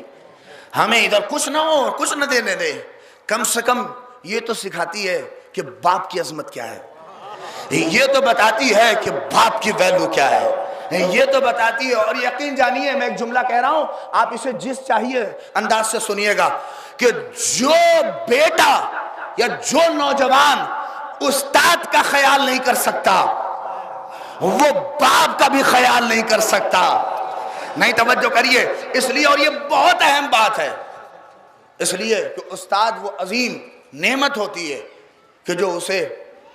A: ہمیں ادھر کچھ نہ ہو کچھ نہ دینے دے، کم سے کم یہ تو سکھاتی ہے کہ باپ کی عظمت کیا ہے، یہ تو بتاتی ہے کہ باپ کی ویلیو کیا ہے، یہ تو بتاتی ہے۔ اور یقین جانیے میں ایک جملہ کہہ رہا ہوں، آپ اسے جس چاہیے انداز سے سنیے گا، کہ جو بیٹا یا جو نوجوان استاد کا خیال نہیں کر سکتا وہ باپ کا بھی خیال نہیں کر سکتا۔ نہیں توجہ کریے، اس لیے، اور یہ بہت اہم بات ہے، اس لیے کہ استاد وہ عظیم نعمت ہوتی ہے کہ جو اسے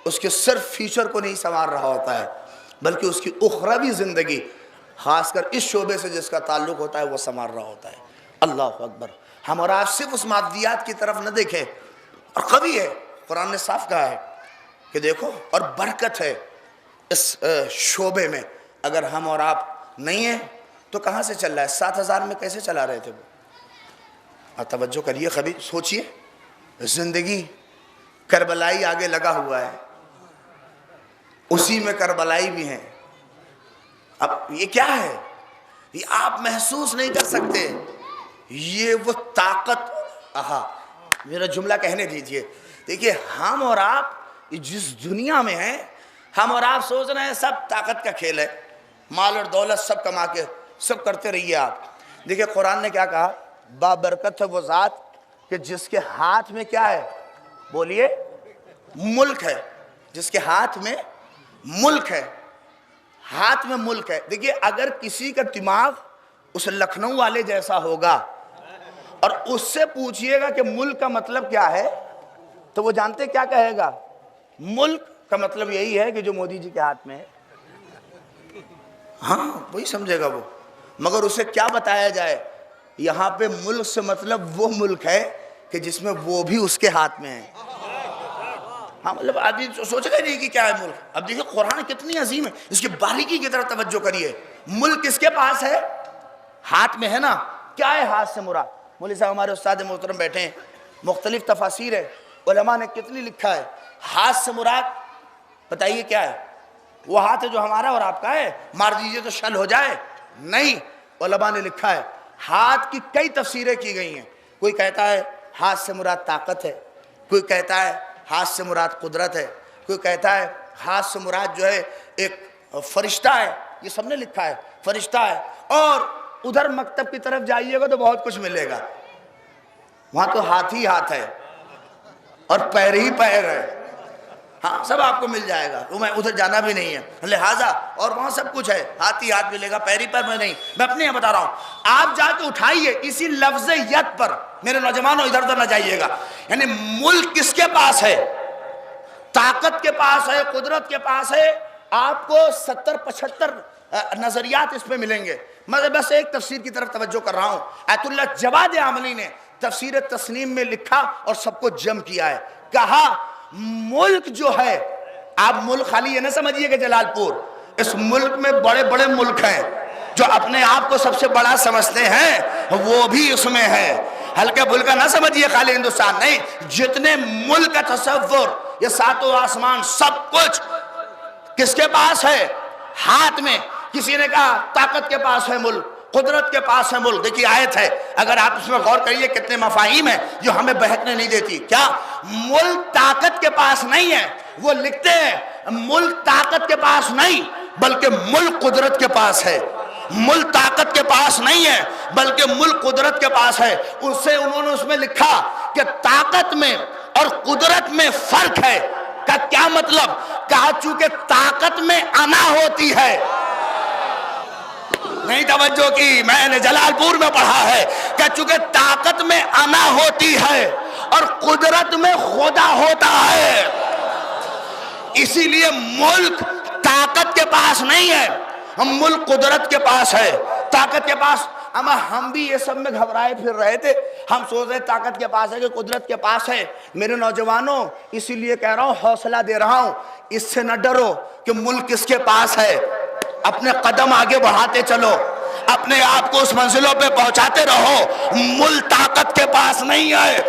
A: اس کے صرف فیوچر کو نہیں سنوار رہا ہوتا ہے بلکہ اس کی اخروی زندگی، خاص کر اس شعبے سے جس کا تعلق ہوتا ہے، وہ سنوار رہا ہوتا ہے۔ اللہ اکبر۔ ہم اور آپ صرف اس مادیات کی طرف نہ دیکھیں، اور قوی ہے، قرآن نے صاف کہا ہے کہ دیکھو، اور برکت ہے اس شعبے میں۔ اگر ہم اور آپ نہیں ہیں تو کہاں سے چل رہا ہے؟ 7,000 میں کیسے چلا رہے تھے وہ؟ توجہ کریے، کبھی سوچئے، زندگی کربلائی آگے لگا ہوا ہے، اسی میں کربلائی بھی ہیں۔ اب یہ کیا ہے؟ یہ آپ محسوس نہیں کر سکتے، یہ وہ طاقت۔ میرا جملہ کہنے دیجئے۔ دیکھیے، ہم اور آپ جس دنیا میں ہیں، ہم اور آپ سوچ رہے ہیں سب طاقت کا کھیل ہے، مال اور دولت سب کما کے سب کرتے رہیے آپ۔ دیکھیے قرآن نے کیا کہا؟ بابرکت ہے وہ ذات کہ جس کے ہاتھ میں کیا ہے؟ بولیے، ملک ہے، جس کے ہاتھ میں ملک ہے، ہاتھ میں ملک ہے۔ دیکھیے، اگر کسی کا دماغ اس لکھنؤ والے جیسا ہوگا اور اس سے پوچھئے گا کہ ملک کا مطلب کیا ہے، تو وہ جانتے کیا کہے گا؟ ملک کا مطلب یہی ہے کہ جو مودی جی کے ہاتھ میں ہے۔ ہاں، وہی سمجھے گا وہ۔ مگر اسے کیا بتایا جائے؟ یہاں پہ ملک سے مطلب وہ ملک ہے کہ جس میں وہ بھی اس کے ہاتھ میں ہے۔ ہاں، مطلب آدمی سوچ گا نہیں کہ کیا ہے ملک۔ اب دیکھیں قرآن کتنی عظیم ہے، اس کی باریکی کی طرف توجہ کریے۔ ملک کس کے پاس ہے؟ ہاتھ میں ہے نا۔ کیا ہے ہاتھ سے مراد؟ مولوی صاحب ہمارے استاد محترم بیٹھے ہیں، مختلف تفاسیر ہے، علماء نے کتنی لکھا ہے۔ ہاتھ سے مراد بتائیے کیا ہے؟ وہ ہاتھ ہے جو ہمارا اور آپ کا ہے، مار دیجئے تو شل ہو جائے؟ نہیں، علماء نے لکھا ہے۔ ہاتھ کی کئی تفسیریں کی گئی ہیں۔ کوئی کہتا ہے ہاتھ سے مراد طاقت ہے، کوئی کہتا ہے ہاتھ سے مراد قدرت ہے، کوئی کہتا ہے ہاتھ سے مراد جو ہے ایک فرشتہ ہے۔ یہ سب نے لکھا ہے، فرشتہ ہے۔ اور ادھر مکتب کی طرف جائیے گا تو بہت کچھ ملے گا، وہاں تو ہاتھ ہی ہاتھ ہے اور پیر ہی پیر ہے۔ ہاں، سب آپ کو مل جائے گا، میں ادھر جانا بھی نہیں ہے، لہٰذا اور وہاں سب کچھ ہے، ہاتھ ہی ہاتھ ملے گا، پیر ہی پیر میں نہیں۔ میں اپنے یہاں بتا رہا ہوں، آپ جا کے اٹھائیے اسی لفظ ید پر، میرے نوجوانوں ادھر ادھر نہ جائیے گا۔ یعنی ملک کس کے پاس ہے؟ طاقت کے پاس ہے، قدرت کے پاس ہے۔ آپ کو 70-75 نظریات اس پہ ملیں گے۔ میں بس ایک تفسیر کی طرف توجہ کر رہا ہوں۔ آیت اللہ جواد عاملی نے تفسیر تسنیم میں لکھا اور سب کو جمع کیا ہے، کہا ملک جو ہے، آپ ملک خالی یہ نہ سمجھیے کہ جلال پور، اس ملک میں بڑے بڑے ملک ہیں جو اپنے آپ کو سب سے بڑا سمجھتے ہیں، وہ بھی اس میں ہے۔ ہلکا پھلکا نہ سمجھیے خالی ہندوستان، نہیں، جتنے ملک کا تصور، یہ ساتوں آسمان، سب کچھ کس کے پاس ہے؟ ہاتھ میں۔ کسی نے کہا طاقت کے پاس ہے ملک، قدرت کے پاس ہے ملک۔ دیکھیے آیت ہے، اگر آپ اس میں غور کریے کتنے مفاہیم ہیں جو ہمیں بہکنے نہیں دیتی۔ کیا ملک طاقت کے پاس نہیں ہے؟ وہ لکھتے ہیں ملک طاقت کے پاس نہیں بلکہ ملک قدرت کے پاس ہے۔ ملک طاقت کے پاس نہیں ہے بلکہ ملک قدرت کے پاس ہے۔ اس سے انہوں نے اس میں لکھا کہ طاقت میں اور قدرت میں فرق ہے۔ کا کیا مطلب؟ کہا چونکہ طاقت میں انا ہوتی ہے۔ نہیں توجہ کی، میں نے جلال پور میں پڑھا ہے کہ چونکہ طاقت میں انا ہوتی ہے اور قدرت میں خدا ہوتا ہے، اسی لیے ملک طاقت کے پاس نہیں ہے، ملک قدرت کے پاس ہے۔ طاقت کے پاس، اما ہم بھی یہ سب میں گھبرائے پھر رہے تھے، ہم سوچ رہے طاقت کے پاس ہے کہ قدرت کے پاس ہے۔ میرے نوجوانوں، اسی لیے کہہ رہا ہوں، حوصلہ دے رہا ہوں، اس سے نہ ڈرو کہ ملک کس کے پاس ہے۔ اپنے قدم آگے بڑھاتے چلو، اپنے آپ کو اس منزلوں پہ پہنچاتے رہو۔ ملک طاقت کے پاس نہیں ہے،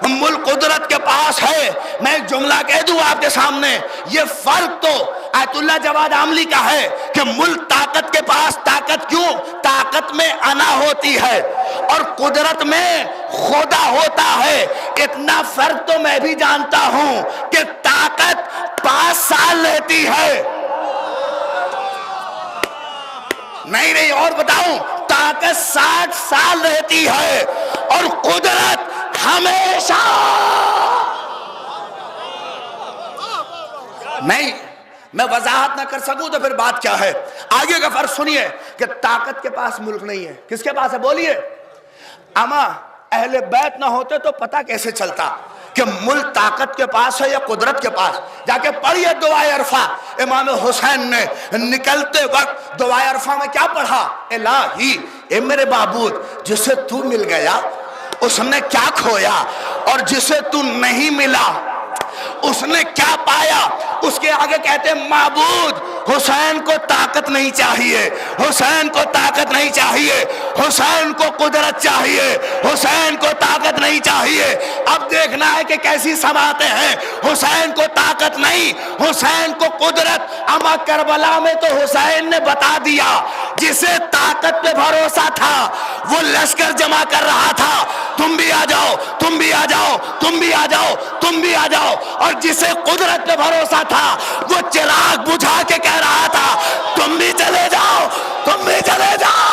A: ملک قدرت کے پاس ہے۔ میں ایک جملہ کہہ دوں آپ کے سامنے، یہ فرق تو آیت اللہ جواد عاملی کا ہے کہ ملک طاقت طاقت کے پاس طاقت کیوں؟ طاقت میں انا ہوتی ہے اور قدرت میں خدا ہوتا ہے۔ اتنا فرق تو میں بھی جانتا ہوں کہ طاقت 5 سال رہتی ہے، نہیں اور بتاؤں، طاقت 60 سال رہتی ہے اور قدرت ہمیشہ نہیں۔ میں وضاحت نہ کر سکوں تو پھر بات کیا ہے؟ آگے کا فرق سنیے کہ طاقت کے پاس ملک نہیں ہے، کس کے پاس ہے بولیے؟ اما اہل بیت نہ ہوتے تو پتہ کیسے چلتا کہ ملک طاقت کے پاس ہے یا قدرت کے پاس؟ جا کے پڑھیے دعائے عرفہ، امام حسین نے نکلتے وقت دعائے عرفہ میں کیا پڑھا؟ الہی اے میرے معبود، جسے تو مل گیا اس نے کیا کھویا، اور جسے تو نہیں ملا اس نے کیا پایا؟ اس کے آگے کہتے ہیں معبود حسین کو طاقت نہیں چاہیے، حسین کو طاقت نہیں چاہیے، حسین کو قدرت چاہیے، حسین کو طاقت نہیں چاہیے۔ اب دیکھنا ہے کہ کیسی سماعتیں ہیں۔ حسین کو طاقت نہیں، حسین کو قدرت۔ اما کربلا میں تو حسین نے بتا دیا، جسے طاقت پہ بھروسہ تھا وہ لشکر جمع کر رہا تھا، تم بھی آ جاؤ، تم بھی آ جاؤ، تم بھی آ جاؤ، تم بھی آ جاؤ، اور جسے قدرت پہ بھروسہ تھا وہ چراغ بجھا کے کہہ رہا تھا تم بھی چلے جاؤ، تم بھی چلے جاؤ۔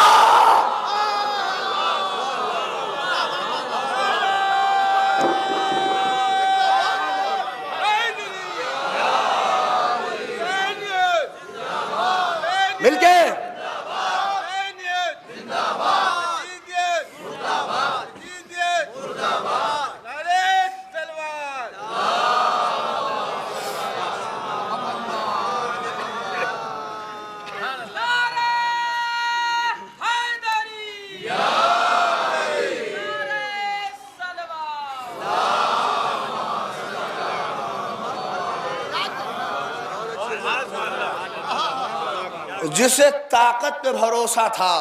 A: مل کے جسے طاقت پہ بھروسہ تھا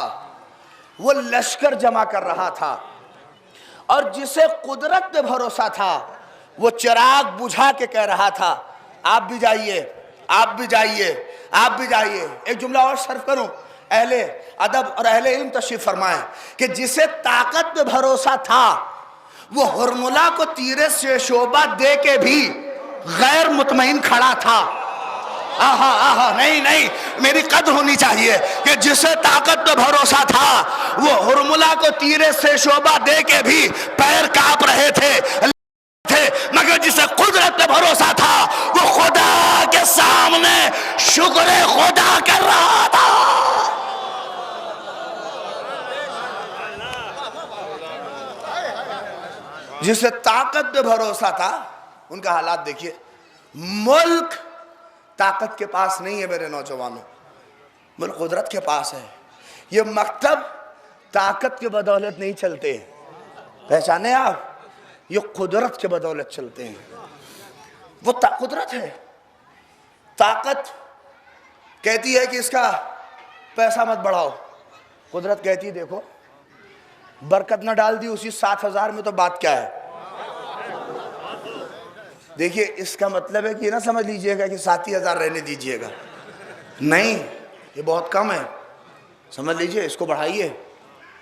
A: وہ لشکر جمع کر رہا تھا، اور جسے قدرت پہ بھروسہ تھا وہ چراغ بجھا کے کہہ رہا تھا آپ بھی جائیے، آپ بھی جائیے، آپ بھی جائیے۔ ایک جملہ اور صرف کروں، اہل ادب اور اہل علم تشریف فرمائیں کہ جسے طاقت پہ بھروسہ تھا وہ ہرملہ کو تیرے سے شعبہ دے کے بھی غیر مطمئن کھڑا تھا۔ آہا آہا، نہیں میری قدر ہونی چاہیے کہ جسے طاقت پہ بھروسہ تھا وہ ہرملہ کو تیرے سے شعبہ دے کے بھی پیر کانپ رہے تھے، مگر جسے قدرت پہ بھروسہ تھا وہ خدا کے سامنے شکر خدا کر رہا تھا۔ جسے طاقت پہ بھروسہ تھا ان کا حالات دیکھیے۔ ملک طاقت کے پاس نہیں ہے میرے نوجوانوں، ملک قدرت کے پاس ہے۔ یہ مکتب طاقت کے بدولت نہیں چلتے، پہچانے آپ، یہ قدرت کے بدولت چلتے ہیں۔ وہ قدرت ہے۔ طاقت کہتی ہے کہ اس کا پیسہ مت بڑھاؤ، قدرت کہتی ہے دیکھو برکت نہ ڈال دی اسی 7,000 میں تو بات کیا ہے۔ دیکھیے اس کا مطلب ہے کہ یہ نہ سمجھ لیجئے گا کہ 7,000 رہنے دیجئے گا، نہیں، یہ بہت کم ہے، سمجھ لیجئے اس کو بڑھائیے۔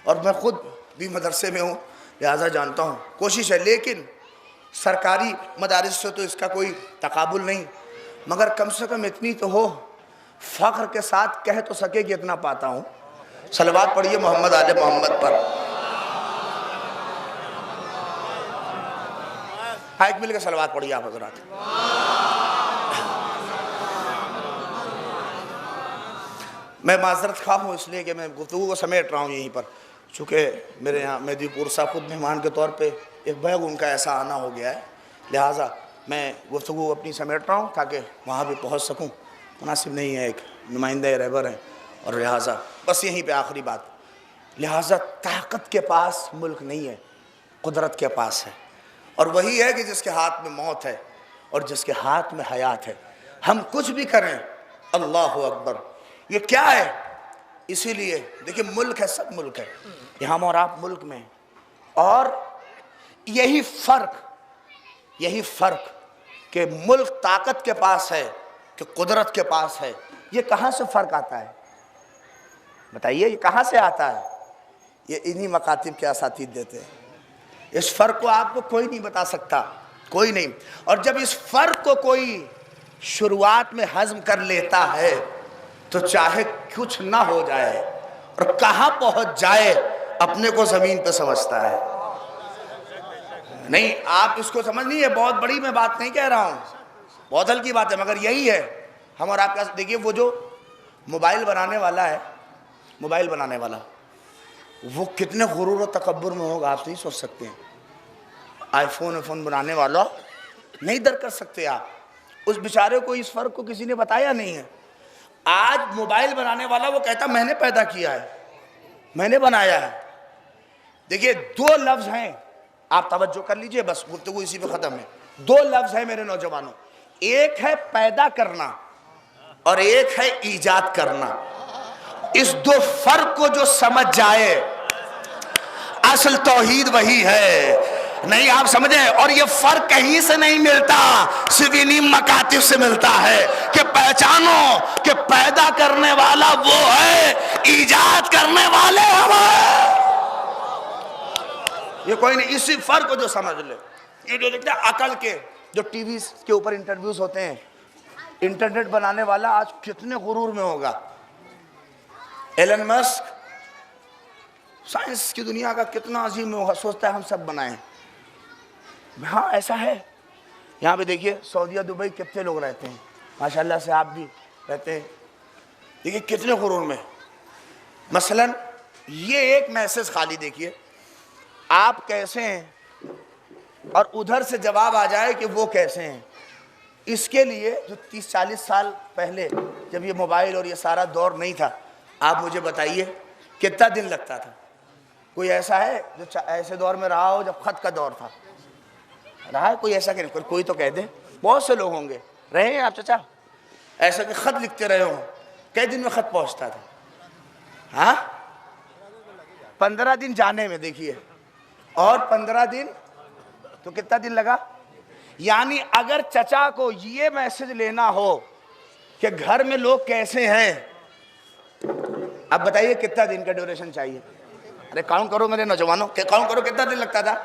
A: اور میں خود بھی مدرسے میں ہوں لہٰذا جانتا ہوں، کوشش ہے، لیکن سرکاری مدارس سے تو اس کا کوئی تقابل نہیں، مگر کم سے کم اتنی تو ہو، فخر کے ساتھ کہہ تو سکے کہ اتنا پاتا ہوں۔ صلوات پڑھیے محمد آل محمد پر۔ ایک مل کے صلوات پڑھیے آپ حضرات۔ میں معذرت خواہ ہوں اس لیے کہ میں گفتگو کو سمیٹ رہا ہوں یہیں پر، چونکہ میرے یہاں مہدی پور صاحب خود مہمان کے طور پہ ایک بیگ ان کا ایسا آنا ہو گیا ہے، لہٰذا میں گفتگو اپنی سمیٹ رہا ہوں تاکہ وہاں بھی پہنچ سکوں، مناسب نہیں ہے، ایک نمائندہ رہبر ہیں، اور لہٰذا بس یہیں پہ آخری بات، لہٰذا طاقت کے پاس ملک نہیں ہے، قدرت کے پاس ہے، اور وہی ہے کہ جس کے ہاتھ میں موت ہے اور جس کے ہاتھ میں حیات ہے۔ ہم کچھ بھی کریں، اللہ اکبر، یہ کیا ہے؟ اسی لیے دیکھیں ملک ہے، سب ملک ہے، یہاں اور آپ ملک میں، اور یہی فرق کہ ملک طاقت کے پاس ہے کہ قدرت کے پاس ہے، یہ کہاں سے فرق آتا ہے؟ بتائیے یہ کہاں سے آتا ہے؟ یہ انہی مکاتب کے اساتید دیتے ہیں۔ اس فرق کو آپ کو کوئی نہیں بتا سکتا، کوئی نہیں۔ اور جب اس فرق کو کوئی شروعات میں ہضم کر لیتا ہے تو چاہے کچھ نہ ہو جائے اور کہاں پہنچ جائے اپنے کو زمین پہ سمجھتا ہے۔ نہیں، آپ اس کو سمجھ نہیں ہے، بہت بڑی میں بات نہیں کہہ رہا ہوں، بہت ہلکی بات ہے، مگر یہی ہے ہم اور آپ کا۔ دیکھیے وہ جو موبائل بنانے والا ہے، موبائل بنانے والا، وہ کتنے غرور و تکبر میں ہوگا آپ نہیں سوچ سکتے ہیں۔ آئی فون بنانے والا نہیں در کر سکتے آپ، اس بیچارے کو اس فرق کو کسی نے بتایا نہیں ہے۔ آج موبائل بنانے والا وہ کہتا میں نے پیدا کیا ہے، میں نے بنایا ہے۔ دیکھیے دو لفظ ہیں، آپ توجہ کر لیجئے، بس گفتگو اسی پہ ختم ہے۔ دو لفظ ہیں میرے نوجوانوں، ایک ہے پیدا کرنا اور ایک ہے ایجاد کرنا۔ اس دو فرق کو جو سمجھ جائے، اصل توحید وہی ہے۔ نہیں آپ سمجھیں، اور یہ فرق کہیں سے نہیں ملتا، صرف انہی مکاتب سے ملتا ہے کہ پہچانو کہ پیدا کرنے والا وہ ہے، ایجاد کرنے والے ہم ہیں۔ یہ کوئی نہیں، اسی فرق کو جو سمجھ لے۔ یہ جو دیکھتے ہیں عقل کے جو ٹی وی کے اوپر انٹرویوز ہوتے ہیں، انٹرنیٹ بنانے والا آج کتنے غرور میں ہوگا۔ ایلن مسک سائنس کی دنیا کا کتنا عظیم ہوگا، سوچتا ہے ہم سب بنائیں۔ ہاں ایسا ہے، یہاں پہ دیکھیے سعودیہ دبئی کتنے لوگ رہتے ہیں، ماشاءاللہ سے آپ بھی رہتے ہیں، دیکھیے کتنے غرور میں۔ مثلا یہ ایک میسج خالی دیکھیے، آپ کیسے ہیں، اور ادھر سے جواب آ جائے کہ وہ کیسے ہیں۔ اس کے لیے جو 30-40 سال پہلے جب یہ موبائل اور یہ سارا دور نہیں تھا، آپ مجھے بتائیے کتنا دن لگتا تھا؟ کوئی ایسا ہے جو ایسے دور میں رہا ہو جب خط کا دور تھا؟ رہا ہے کوئی ایسا کہ نہیں؟ کوئی تو کہہ دے، بہت سے لوگ ہوں گے، رہے ہیں آپ چچا ایسا کہ خط لکھتے رہے ہوں؟ کئی دن میں خط پہنچتا تھا؟ ہاں 15 دن جانے میں، دیکھیے، اور 15 دن تو کتنا دن لگا؟ یعنی اگر چچا کو یہ میسج لینا ہو کہ گھر میں لوگ کیسے ہیں، اب بتائیے کتنا دن کا ڈیوریشن چاہیے؟ ارے کاؤنٹ کرو میرے نوجوانوں، کاؤنٹ کرو کتنا دن لگتا تھا؟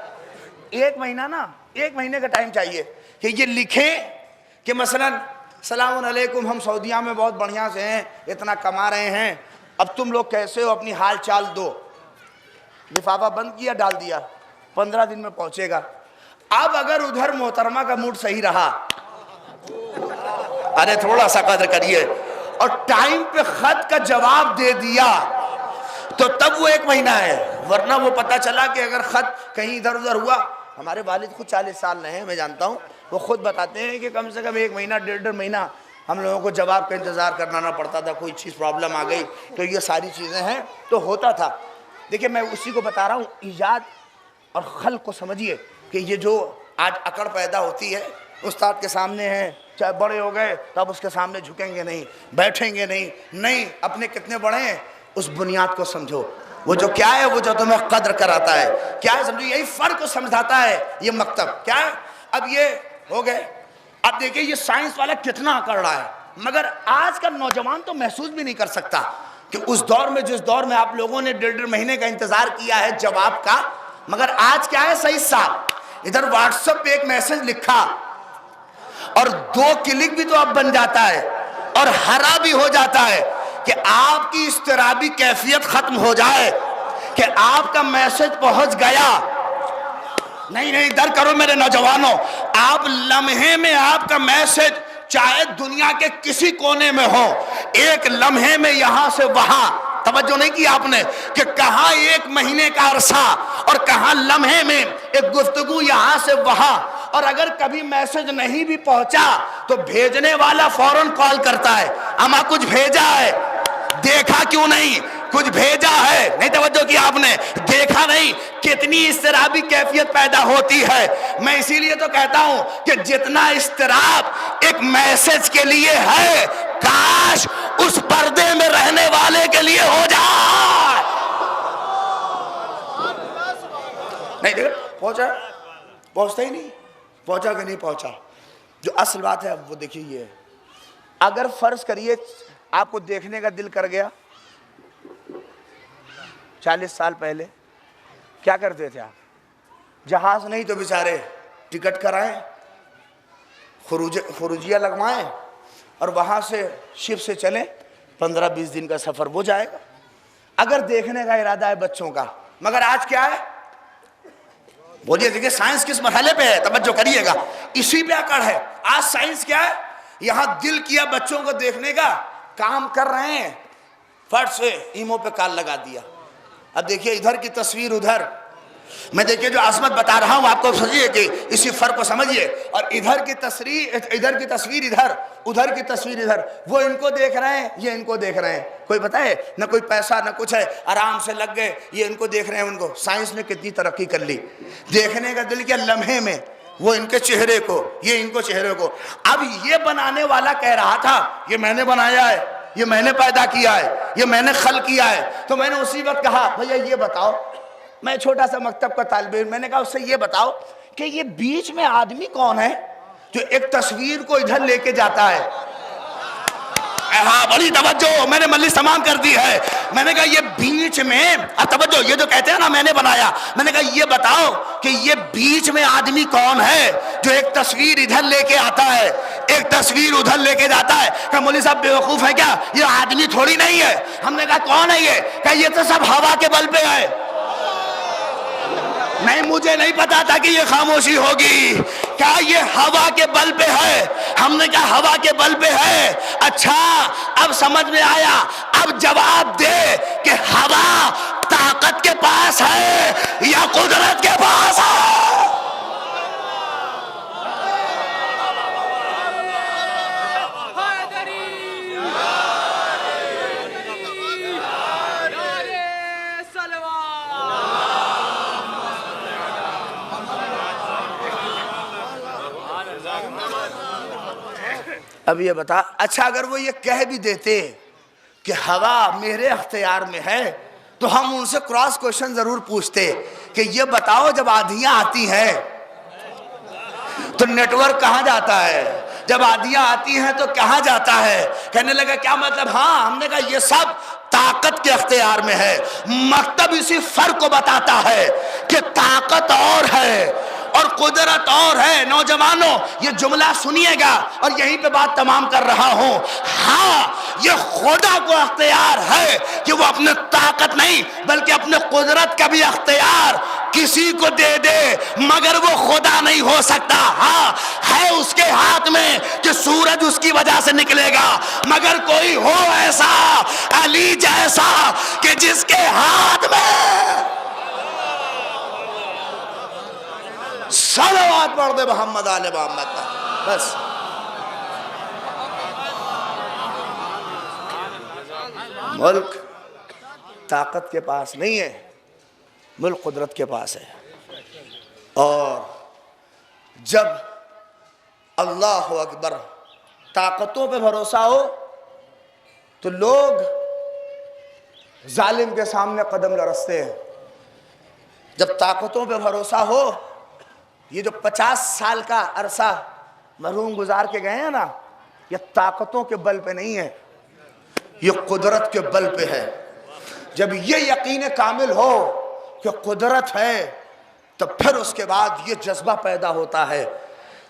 A: 1 مہینہ نا، 1 مہینے کا ٹائم چاہیے کہ یہ لکھیں کہ مثلا السلام علیکم، ہم سعودیہ میں بہت بڑھیا سے ہیں، اتنا کما رہے ہیں، اب تم لوگ کیسے ہو، اپنی حال چال دو۔ لفافہ بند کیا، ڈال دیا، 15 دن میں پہنچے گا۔ اب اگر ادھر محترمہ کا موڈ صحیح رہا، ارے تھوڑا سا قدر کریے، اور ٹائم پہ خط کا جواب دے دیا تو تب وہ 1 مہینہ ہے، ورنہ وہ پتہ چلا کہ اگر خط کہیں ادھر ادھر ہوا۔ ہمارے والد خود 40 سال رہے ہیں، میں جانتا ہوں، وہ خود بتاتے ہیں کہ کم سے کم 1 مہینہ 1.5 مہینہ ہم لوگوں کو جواب کا انتظار کرنا نہ پڑتا تھا، کوئی چیز پرابلم آ گئی تو یہ ساری چیزیں ہیں تو ہوتا تھا۔ دیکھیں میں اسی کو بتا رہا ہوں، ایجاد اور خلق کو سمجھیے کہ یہ جو آج اکڑ پیدا ہوتی ہے، استاد کے سامنے ہیں، چاہے بڑے ہو گئے تب اس کے سامنے جھکیں گے نہیں، بیٹھیں گے نہیں، اپنے کتنے بڑے ہیں اس بنیاد کو سمجھو، وہ جو کیا ہے، وہ جو تمہیں قدر کراتا ہے کیا ہے، سمجھو یہی فرق کو سمجھاتا ہے یہ مکتب کیا ہے۔ اب یہ ہو گئے، اب دیکھیں یہ سائنس والا کتنا اکڑ رہا ہے، مگر آج کا نوجوان تو محسوس بھی نہیں کر سکتا کہ اس دور میں، جس دور میں آپ لوگوں نے 1.5 مہینے کا انتظار کیا ہے جواب کا، مگر آج کیا ہے صحیح صاحب، ادھر واٹس ایپ پہ ایک میسج لکھا اور 2 کلک بھی تو اب بن جاتا ہے اور ہرا بھی ہو جاتا ہے کہ آپ کی اضطرابی کیفیت ختم ہو جائے کہ آپ کا میسج پہنچ گیا۔ نہیں در کرو میرے نوجوانوں، آپ لمحے میں آپ کا میسج چاہے دنیا کے کسی کونے میں ہو، ایک لمحے میں یہاں سے وہاں، توجہ نہیں کی آپ نے کہ کہاں 1 مہینے کا عرصہ اور کہاں لمحے میں ایک گفتگو یہاں سے وہاں، اور اگر کبھی میسج نہیں بھی پہنچا تو بھیجنے والا فوراً کال کرتا ہے، اما کچھ بھیجا ہے، دیکھا کیوں نہیں، کچھ بھیجا ہے، نہیں توجہ کی آپ نے، دیکھا نہیں، کتنی اضطرابی کیفیت پیدا ہوتی ہے۔ میں اسی لیے تو کہتا ہوں کہ جتنا اضطراب ایک میسج کے لیے ہے، کاش اس پردے میں رہنے والے کے لیے ہو جائے۔ نہیں دیکھ پہنچتا ہی نہیں، پہنچا کہ نہیں پہنچا، جو اصل بات ہے وہ دیکھیے یہ ہے، اگر فرض کریے آپ کو دیکھنے کا دل کر گیا 40 سال پہلے کیا کرتے تھے آپ؟ جہاز نہیں تو بیچارے ٹکٹ کرائیں، خروجیہ لگوائیں اور وہاں سے شپ سے چلیں، 15-20 دن کا سفر وہ جائے گا اگر دیکھنے کا ارادہ ہے بچوں کا۔ مگر آج کیا ہے؟ بولیے دیکھیں سائنس کس مرحلے پہ ہے، توجہ کریے گا، اسی پہ اکڑ ہے۔ آج سائنس کیا ہے؟ یہاں دل کیا بچوں کو دیکھنے کا، کام کر رہے ہیں، فٹ سے ایمو پہ کال لگا دیا۔ اب دیکھیے ادھر کی تصویر ادھر، میں دیکھیے جو عظمت بتا رہا ہوں آپ کو سمجھیے کہ اسی فرق کو سمجھیے، اور ادھر کی تصویر ادھر، ادھر کی تصویر ادھر، وہ ان کو دیکھ رہے ہیں، یہ ان کو دیکھ رہے ہیں۔ کوئی پتہ ہے نہ کوئی پیسہ نہ کچھ ہے، آرام سے لگ گئے، یہ ان کو دیکھ رہے ہیں ان کو۔ سائنس نے کتنی ترقی کر لی، دیکھنے کا دل کیا لمحے میں، وہ ان کے چہرے کو، یہ ان کو چہرے کو۔ اب یہ بنانے والا کہہ رہا تھا یہ میں نے بنایا ہے، یہ میں نے پیدا کیا ہے، یہ میں نے خلق کیا ہے، تو میں نے اسی وقت کہا بھیا یہ بتاؤ، میں چھوٹا سا مکتب کا طالب علم، میں نے کہا اس سے یہ بتاؤ کہ یہ بیچ میں آدمی کون ہے جو ایک تصویر کو ادھر لے کے جاتا ہے؟ ہاں بڑی توجہ، میں نے مجلس تمام کر دی ہے۔ میں نے کہا یہ بیچ میں، توجہ، یہ جو کہتے ہیں نا میں نے بنایا، میں نے کہا یہ بتاؤ کہ یہ بیچ میں آدمی کون ہے جو ایک تصویر ادھر لے کے آتا ہے، ایک تصویر ادھر لے کے جاتا ہے؟ کہ مولوی صاحب بیوقوف ہے کیا، یہ آدمی تھوڑی نہیں ہے۔ ہم نے کہا کون ہے یہ؟ کہ یہ تو سب ہوا کے بل پہ ہے۔ نہیں، مجھے نہیں پتا تھا کہ یہ خاموشی ہوگی، کیا یہ ہوا کے بل پہ ہے؟ ہم نے کہا ہوا کے بل پہ ہے، اچھا اب سمجھ میں آیا، اب جواب دے کہ ہوا طاقت کے پاس ہے یا قدرت کے پاس ہے؟ اب یہ بتا، اچھا اگر وہ یہ کہہ بھی دیتے کہ ہوا میرے اختیار میں ہے تو ہم ان سے کراس کوشچن ضرور پوچھتے کہ یہ بتاؤ جب آندھیاں آتی ہیں تو نیٹ ورک کہاں جاتا ہے؟ جب آندھیاں آتی ہیں تو کہاں جاتا ہے؟ کہنے لگا کیا مطلب؟ ہاں، ہم نے کہا یہ سب طاقت کے اختیار میں ہے۔ مکتب اسی فرق کو بتاتا ہے کہ طاقت اور ہے اور قدرت اور ہے۔ نوجوانوں یہ جملہ سنیے گا اور یہیں پہ بات تمام کر رہا ہوں۔ ہاں، یہ خدا کو اختیار ہے کہ وہ اپنے طاقت نہیں بلکہ اپنے قدرت کا بھی اختیار کسی کو دے دے، مگر وہ خدا نہیں ہو سکتا۔ ہاں، ہے اس کے ہاتھ میں کہ سورج اس کی وجہ سے نکلے گا، مگر کوئی ہو ایسا علی جیسا کہ جس کے ہاتھ میں صلوات پڑھ دے محمد آل محمد پر۔ بس ملک طاقت کے پاس نہیں ہے، ملک قدرت کے پاس ہے۔ اور جب اللہ اکبر طاقتوں پہ بھروسہ ہو تو لوگ ظالم کے سامنے قدم لرزتے ہیں۔ جب طاقتوں پہ بھروسہ ہو، یہ جو 50 سال کا عرصہ مرحوم گزار کے گئے ہیں نا، یہ طاقتوں کے بل پہ نہیں ہے، یہ قدرت کے بل پہ ہے۔ جب یہ یقین کامل ہو کہ قدرت ہے تو پھر اس کے بعد یہ جذبہ پیدا ہوتا ہے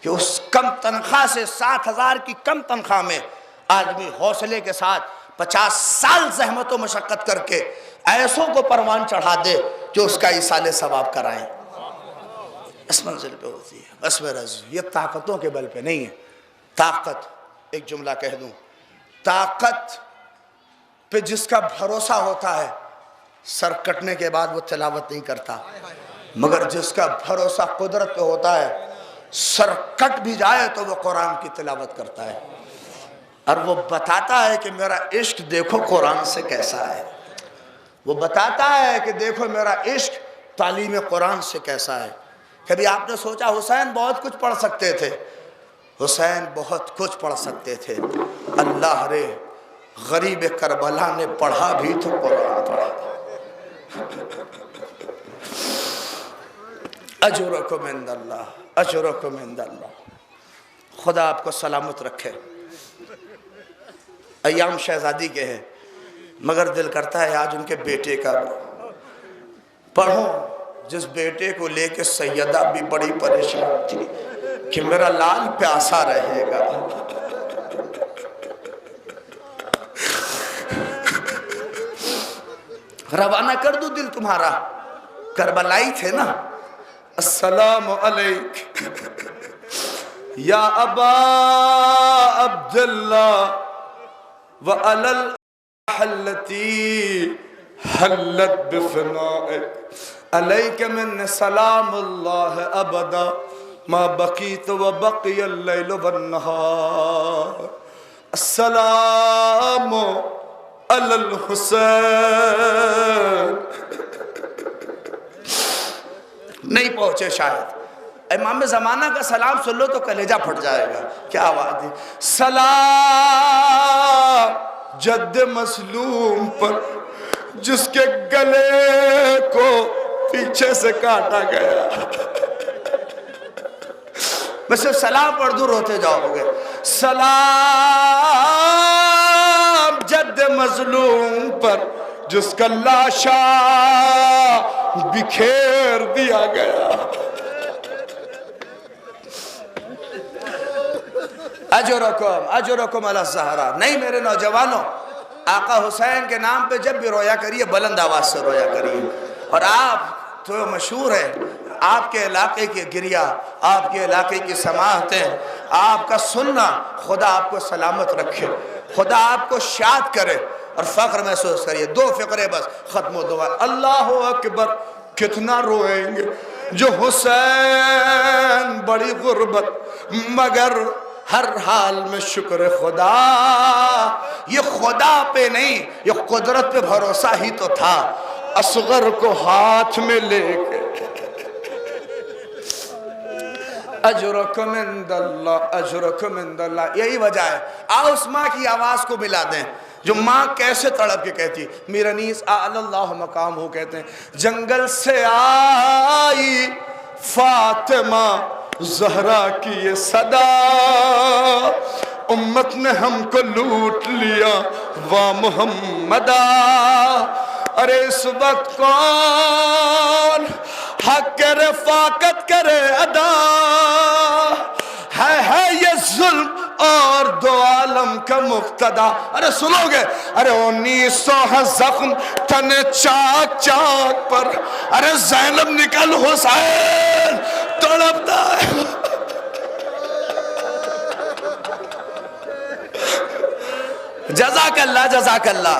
A: کہ اس کم تنخواہ سے 7,000 کی کم تنخواہ میں آدمی حوصلے کے ساتھ 50 سال زحمت و مشقت کر کے ایسوں کو پروان چڑھا دے جو اس کا ایصال ثواب کرائیں۔ اس منزل پہ ہوتی ہے بس برض، یہ طاقتوں کے بل پہ نہیں ہے۔ طاقت، ایک جملہ کہہ دوں، طاقت پہ جس کا بھروسہ ہوتا ہے سر کٹنے کے بعد وہ تلاوت نہیں کرتا، مگر جس کا بھروسہ قدرت پہ ہوتا ہے سر کٹ بھی جائے تو وہ قرآن کی تلاوت کرتا ہے، اور وہ بتاتا ہے کہ میرا عشق دیکھو قرآن سے کیسا ہے، وہ بتاتا ہے کہ دیکھو میرا عشق تعلیم قرآن سے کیسا ہے۔ کبھی آپ نے سوچا حسین بہت کچھ پڑھ سکتے تھے؟ حسین بہت کچھ پڑھ سکتے تھے، اللہ رے غریب کربلا نے پڑھا بھی تو قرآن پڑھا۔ اجرکم عند اللہ، اجرکم عند اللہ۔ خدا آپ کو سلامت رکھے۔ ایام شہزادی کے ہیں، مگر دل کرتا ہے آج ان کے بیٹے کا پڑھو جس بیٹے کو لے کے سیدہ بھی بڑی پریشان تھی کہ میرا لال پیاسا رہے گا. روانہ کر دو دل تمہارا. کربلائی تھے نا. السلام علیک یا ابا عبداللہ وعلی الحلتی حلت بفنائک علیک من سلام اللہ ابدا ما بقیت وبقی اللیل والنہار. السلام علی الحسین. نہیں پہنچے شاید. امام زمانہ کا سلام سن لو تو کلیجہ پھٹ جائے گا. کیا بات ہے. سلام جد مظلوم پر جس کے گلے کو پیچھے سے کاٹا گیا. میں صرف سلام پڑھ دوں روتے جاؤ گے. سلام جد مظلوم پر جس کا لاشا بکھیر دیا گیا. اجرکم علی الزہرا. نہیں میرے نوجوانوں، آقا حسین کے نام پہ جب بھی رویا کریے بلند آواز سے رویا کریے. اور آپ تو مشہور ہے، آپ کے علاقے کی گریہ، آپ کے علاقے کی سماعتیں، آپ کا سننا، خدا آپ کو سلامت رکھے، خدا آپ کو شاد کرے اور فخر محسوس کریے. 2 فقرے بس ختم و دعا. اللہ اکبر. کتنا روئیں گے جو حسین بڑی غربت مگر ہر حال میں شکر خدا. یہ خدا پہ نہیں، یہ قدرت پہ بھروسہ ہی تو تھا. اصغر کو ہاتھ میں لے کے اجرکم عند اللہ اجرکم عند اللہ. یہی وجہ ہے. آؤ اس ماں کی آواز کو ملا دیں جو ماں کیسے تڑپ کے کہتی. میرنیس اعلی اللہ مقام ہو کہتے ہیں. جنگل سے آئی فاطمہ زہرا کی یہ صدا، امت نے ہم کو لوٹ لیا وا محمدہ. ارے اس وقت کون حق کے رفاقت کرے ادا، ہے یہ ظلم اور 2 عالم کا مقتدا. ارے سنو گے. ارے 1900 زخم تن چاک چاک پر. ارے زینب نکل حسین تڑپتا ہے. جزاک اللہ جزاک اللہ.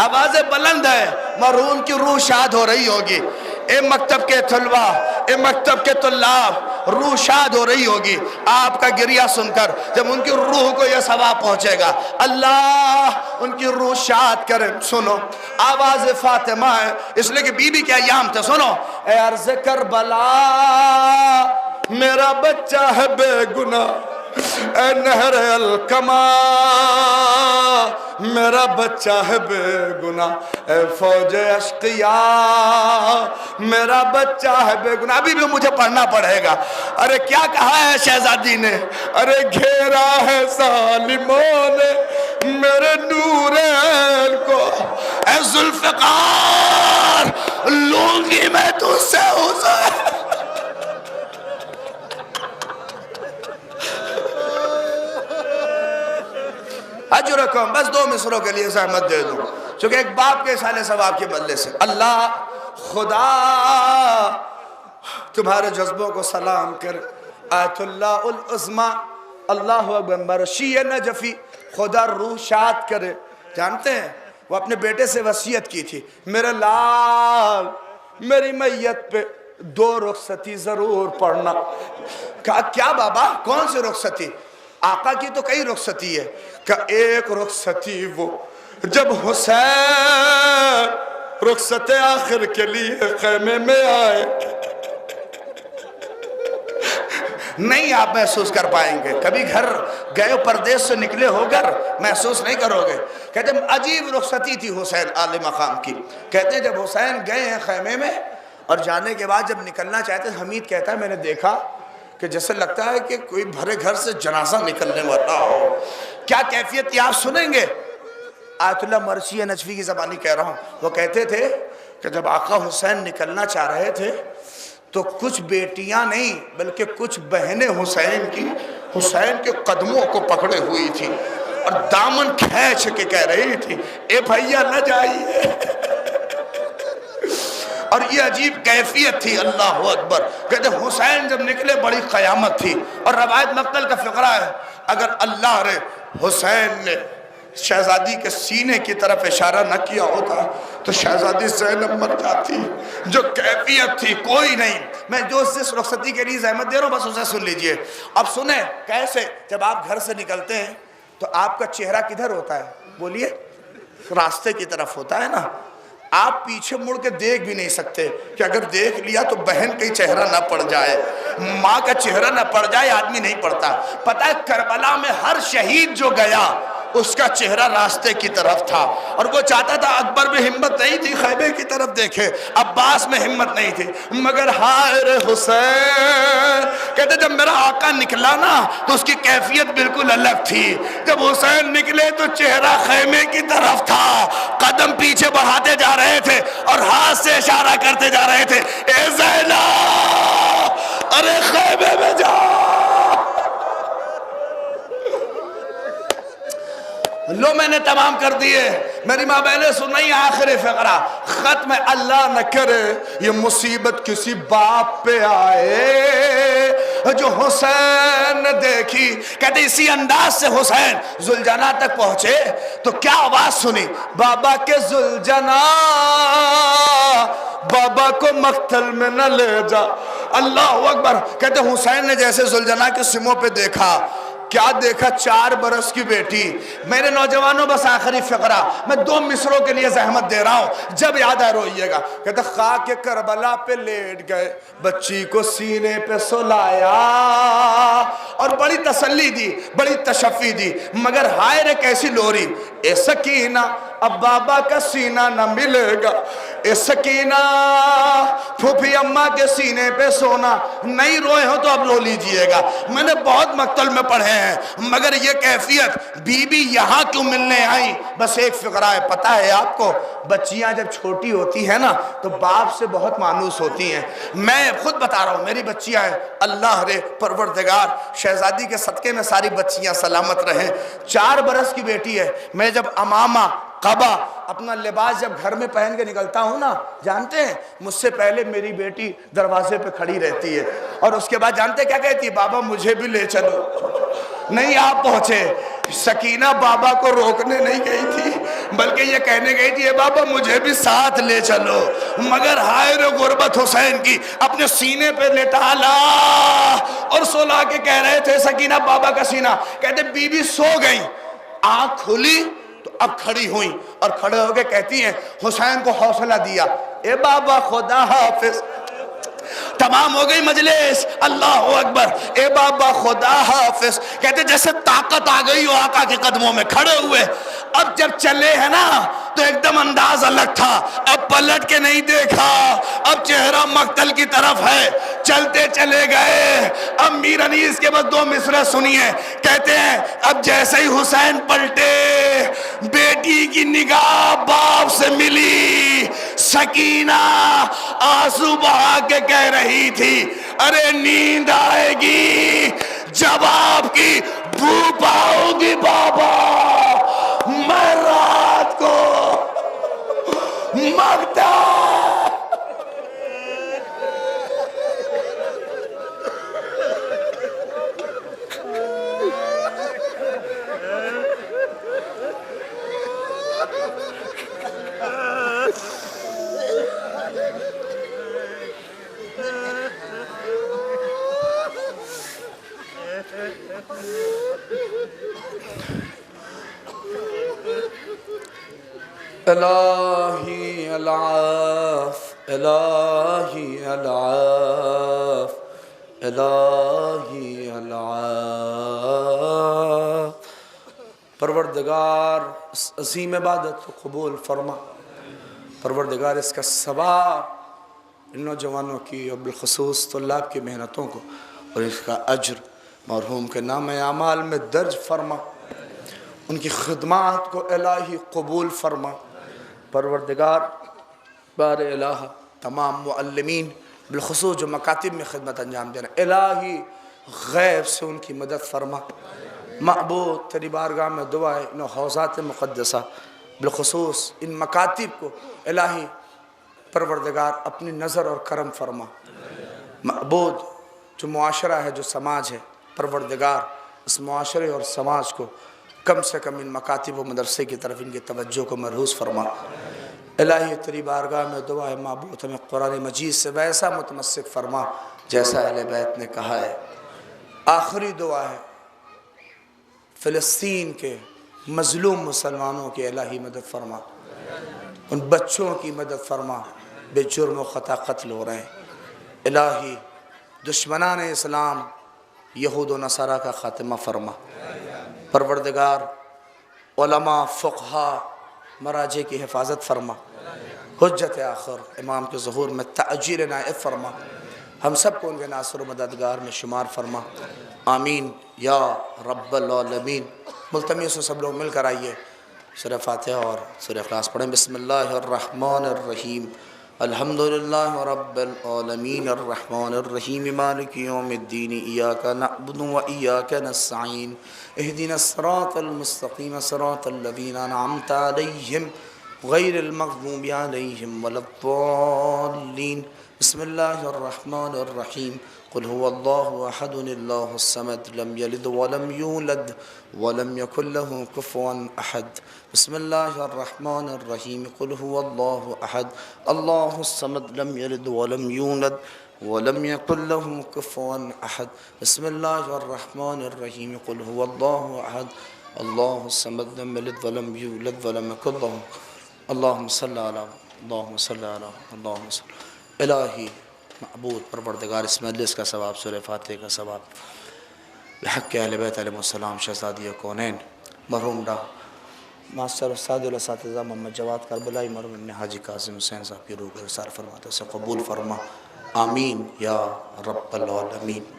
A: آوازیں بلند ہے. مرحوم کی روح شاد ہو رہی ہوگی. اے مکتب کے طلبہ، اے مکتب کے طلاب، روح شاد ہو رہی ہوگی آپ کا گریہ سن کر. جب ان کی روح کو یہ ثواب پہنچے گا، اللہ ان کی روح شاد کرے. سنو آواز فاطمہ ہے، اس لئے کہ بی بی کے ایام تھے. سنو. اے عرض کربلا میرا بچہ ہے بے گناہ، اے نہر الکما میرا بچہ ہے بے گناہ، اے فوج اشقیاء میرا بچہ ہے بے گناہ. ابھی بھی مجھے پڑھنا پڑے گا. ارے کیا کہا ہے شہزادی نے. ارے گھیرا ہے ظالموں نے میرے نور عین کو، اے ذوالفقار لوں گی میں تجھ سے حسین. اجرکم. بس 2 مصروں کے لیے زحمت دے دوں چونکہ ایک باپ کے سالے ثواب کے بدلے سے. اللہ خدا تمہارے جذبوں کو سلام کرے. آیت اللہ العظمی اللہ اکبر. شیعہ نجفی خدا روح شاد کرے. جانتے ہیں وہ اپنے بیٹے سے وصیت کی تھی، میرے لال میری میت پہ 2 رخصتی ضرور پڑھنا. کہا کیا بابا کون سی رخصتی؟ آقا کی تو کئی رخصتی ہے. کہ ایک رخصتی وہ جب حسین رخصت آخر کے لیے خیمے میں آئے. نہیں آپ محسوس کر پائیں گے. کبھی گھر گئے پردیس سے نکلے ہو کر محسوس نہیں کرو گے. کہتے ہیں عجیب رخصتی تھی حسین عالی مقام کی. کہتے ہیں جب حسین گئے ہیں خیمے میں اور جانے کے بعد جب نکلنا چاہتے ہیں، حمید کہتا ہے میں نے دیکھا کہ جیسے لگتا ہے کہ کوئی بھرے گھر سے جنازہ نکلنے والا ہو. کیا کیفیت تھی آپ سنیں گے. آیت اللہ مرثی نجفی کی زبانی کہہ رہا ہوں. وہ کہتے تھے کہ جب آقا حسین نکلنا چاہ رہے تھے تو کچھ بیٹیاں نہیں بلکہ کچھ بہنیں حسین کے قدموں کو پکڑے ہوئی تھی اور دامن کھینچ کے کہہ رہی تھی اے بھائیا نہ جائیے. اور یہ عجیب کیفیت تھی. اللہ اکبر. کہتے حسین جب نکلے بڑی قیامت تھی. اور روایت مقتل کا فقرہ ہے اگر اللہ نے حسین نے شہزادی کے سینے کی طرف اشارہ نہ کیا ہوتا تو شہزادی زینب مر جاتی. جو کیفیت تھی کوئی نہیں. میں جو اس رخصتی کے لیے زحمت دے رہا ہوں بس اسے سن لیجئے. اب سنیں کیسے جب آپ گھر سے نکلتے ہیں تو آپ کا چہرہ کدھر ہوتا ہے؟ بولیے. راستے کی طرف ہوتا ہے نا. آپ پیچھے مڑ کے دیکھ بھی نہیں سکتے کہ اگر دیکھ لیا تو بہن کا چہرہ نہ پڑ جائے, ماں کا چہرہ نہ پڑ جائے. آدمی نہیں پڑتا. پتہ ہے کربلا میں ہر شہید جو گیا اس کا چہرہ راستے کی طرف تھا اور وہ چاہتا تھا. اکبر میں ہمت نہیں تھی خیمے کی طرف دیکھے, عباس میں ہمت نہیں تھی, مگر ہائے رے حسین. کہتے جب میرا آقا نکلا نا تو اس کی کیفیت بالکل الگ تھی. جب حسین نکلے تو چہرہ خیمے کی طرف تھا, قدم پیچھے بڑھاتے جا رہے تھے اور ہاتھ سے اشارہ کرتے جا رہے تھے اے زینب ارے خیمے میں جاؤ. لو میں نے تمام کر دیے. میری ماں بہنیں سنئی آخری فقرہ ختم. اللہ نہ کرے یہ مصیبت کسی باپ پہ آئے جو حسین نے دیکھی. کہتے اسی انداز سے حسین زلجنا تک پہنچے تو کیا آواز سنی؟ بابا کے زلجنا بابا کو مقتل میں نہ لے جا. اللہ اکبر. کہتے حسین نے جیسے زلجنا کے سموں پہ دیکھا, کیا دیکھا؟ 4 برس کی بیٹی. میرے نوجوانوں بس آخری فقرہ میں 2 مصروں کے لیے زحمت دے رہا ہوں, جب یاد آئے روئیے گا. کہتا خاک کربلا پہ لیٹ گئے, بچی کو سینے پہ سلایا اور بڑی تسلی دی, بڑی تشفی دی. مگر ہائے رے کیسی لوری. اے سکینہ اب بابا کا سینہ نہ ملے گا. اے سکینہ پھوپھی اماں کے سینے پہ سونا. نہیں روئے ہو تو اب رو لیجئے گا. میں نے بہت مقتل میں پڑھے ہیں مگر یہ کیفیت بی بی یہاں کیوں ملنے آئی؟ بس ایک فقرہ ہے. پتہ ہے آپ کو بچیاں جب چھوٹی ہوتی ہیں نا تو باپ سے بہت مانوس ہوتی ہیں. میں خود بتا رہا ہوں, میری بچیاں ہیں. اللہ رے پروردگار شہزادی کے صدقے میں ساری بچیاں سلامت رہیں. 4 برس کی بیٹی ہے. میں جب امامہ قبا اپنا لباس جب گھر میں پہن کے نکلتا ہوں نا, جانتے ہیں مجھ سے پہلے میری بیٹی دروازے پہ کھڑی رہتی ہے اور اس کے بعد جانتے کیا کہتی ہے؟ بابا مجھے بھی لے چلو. نہیں آپ پہنچے. سکینہ بابا کو روکنے نہیں گئی تھی بلکہ یہ کہنے گئی تھی اے بابا مجھے بھی ساتھ لے چلو. مگر ہائے رے غربت حسین کی. اپنے سینے پہ لٹا لا اور سلا کے کہہ رہے تھے سکینہ بابا کا سینہ. کہتے بی بی سو گئی, آنکھ کھلی تو اب کھڑی ہوئی اور کھڑے ہو کے کہتی ہیں حسین کو حوصلہ دیا اے بابا خدا حافظ. تمام ہو گئی مجلس. اللہ اکبر. اے بابا خدا حافظ. کہتے جیسے طاقت آ گئی ہو آقا کے قدموں میں, کھڑے ہوئے. اب جب چلے ہیں نا تو ایک دم انداز الگ تھا. اب پلٹ کے نہیں دیکھا, اب چہرہ مقتل کی طرف ہے. چلتے چلے گئے. اب میر انیس کے بعد 2 مصرع سنیے. کہتے ہیں اب جیسے ہی حسین پلٹے بیٹی کی نگاہ باپ سے ملی. سکینہ آنسو بہا کے کہہ رہی تھی ارے نیند آئے گی جب آپ کی بو پاؤں گی بابا. میں رات کو مانگتا الہی العاف الہی العاف الہی العاف. پروردگار اس عظیم عبادت کو قبول فرما. پروردگار اس کا ثواب ان نوجوانوں کی اور بالخصوص طلاب کی محنتوں کو اور اس کا اجر مرحوم کے نام اعمال میں درج فرما. ان کی خدمات کو الہی قبول فرما. پروردگار بار الہ تمام معلمین بالخصوص جو مکاتب میں خدمت انجام دے رہے ہیں، الہی غیب سے ان کی مدد فرما۔ معبود تیری بارگاہ میں دعا ہے ان حوضات مقدسہ بالخصوص ان مکاتب کو الہی پروردگار اپنی نظر اور کرم فرما۔ معبود جو معاشرہ ہے، جو سماج ہے، پروردگار اس معاشرے اور سماج کو کم سے کم ان مکاتب و مدرسے کی طرف ان کی توجہ کو مرہوس فرما۔ الہی تیری بارگاہ میں دعا ہے معبود ہمیں قرآن مجید سے ویسا متمسک فرما جیسا اہل بیت نے کہا ہے۔ آخری دعا ہے فلسطین کے مظلوم مسلمانوں کی الہی مدد فرما، ان بچوں کی مدد فرما بے جرم و خطا قتل ہو رہے ہیں۔ الہی دشمنان اسلام یہود و نصارہ کا خاتمہ فرما۔ پروردگار علماء فقہا مراجع کی حفاظت فرما۔ حجت آخر امام کے ظہور میں تأجیل نائب فرما۔ ہم سب کو ان کے ناصر و مددگار میں شمار فرما، آمین یا رب العالمین۔ ملتمس و سب لوگ مل کر آئیے سورہ فاتحہ اور سورہ اخلاص پڑھیں۔ بسم اللہ الرحمن الرحیم، الحمدللہ رب العالمین الرحمن الرحیم مالک یوم الدین، ایاک نعبد و ایاک نستعین، اہدنا الصراط المستقیم صراط الذین انعمت علیہم غیر المغضوب علیہم ولا الضالین۔ بسم اللہ الرحمن الرحیم، قل هو اللہ احد اللہ الصمد لم یلد ولم یولد ولم یکن له کفوا احد۔ بسم اللہ الرحمن الرحیم، قل هو اللہ احد اللہ الصمد لم یلد ولم یولد ولم یکن له کفوا احد۔ بسم اللہ الرحمن الرحیم، قل هو اللہ احد اللہ الصمد لم یلد ولم یولد ولم یکن له۔ اللہم صلی علی اللہم صلی علی اللہم صلی الہی معبود پروردگار اس مجلس کا ثواب، سورہ فاتحہ کا ثواب بحق اہل بیت علیہ السلام، شہزادی کونین مرحوم ماسٹر استاد الاساتذہ محمد جواد کربلائی، مرحوم ابن حاجی قاسم حسین صاحب کی روح کو ارسال فرماتے سے قبول فرما، آمین یا رب العالمین۔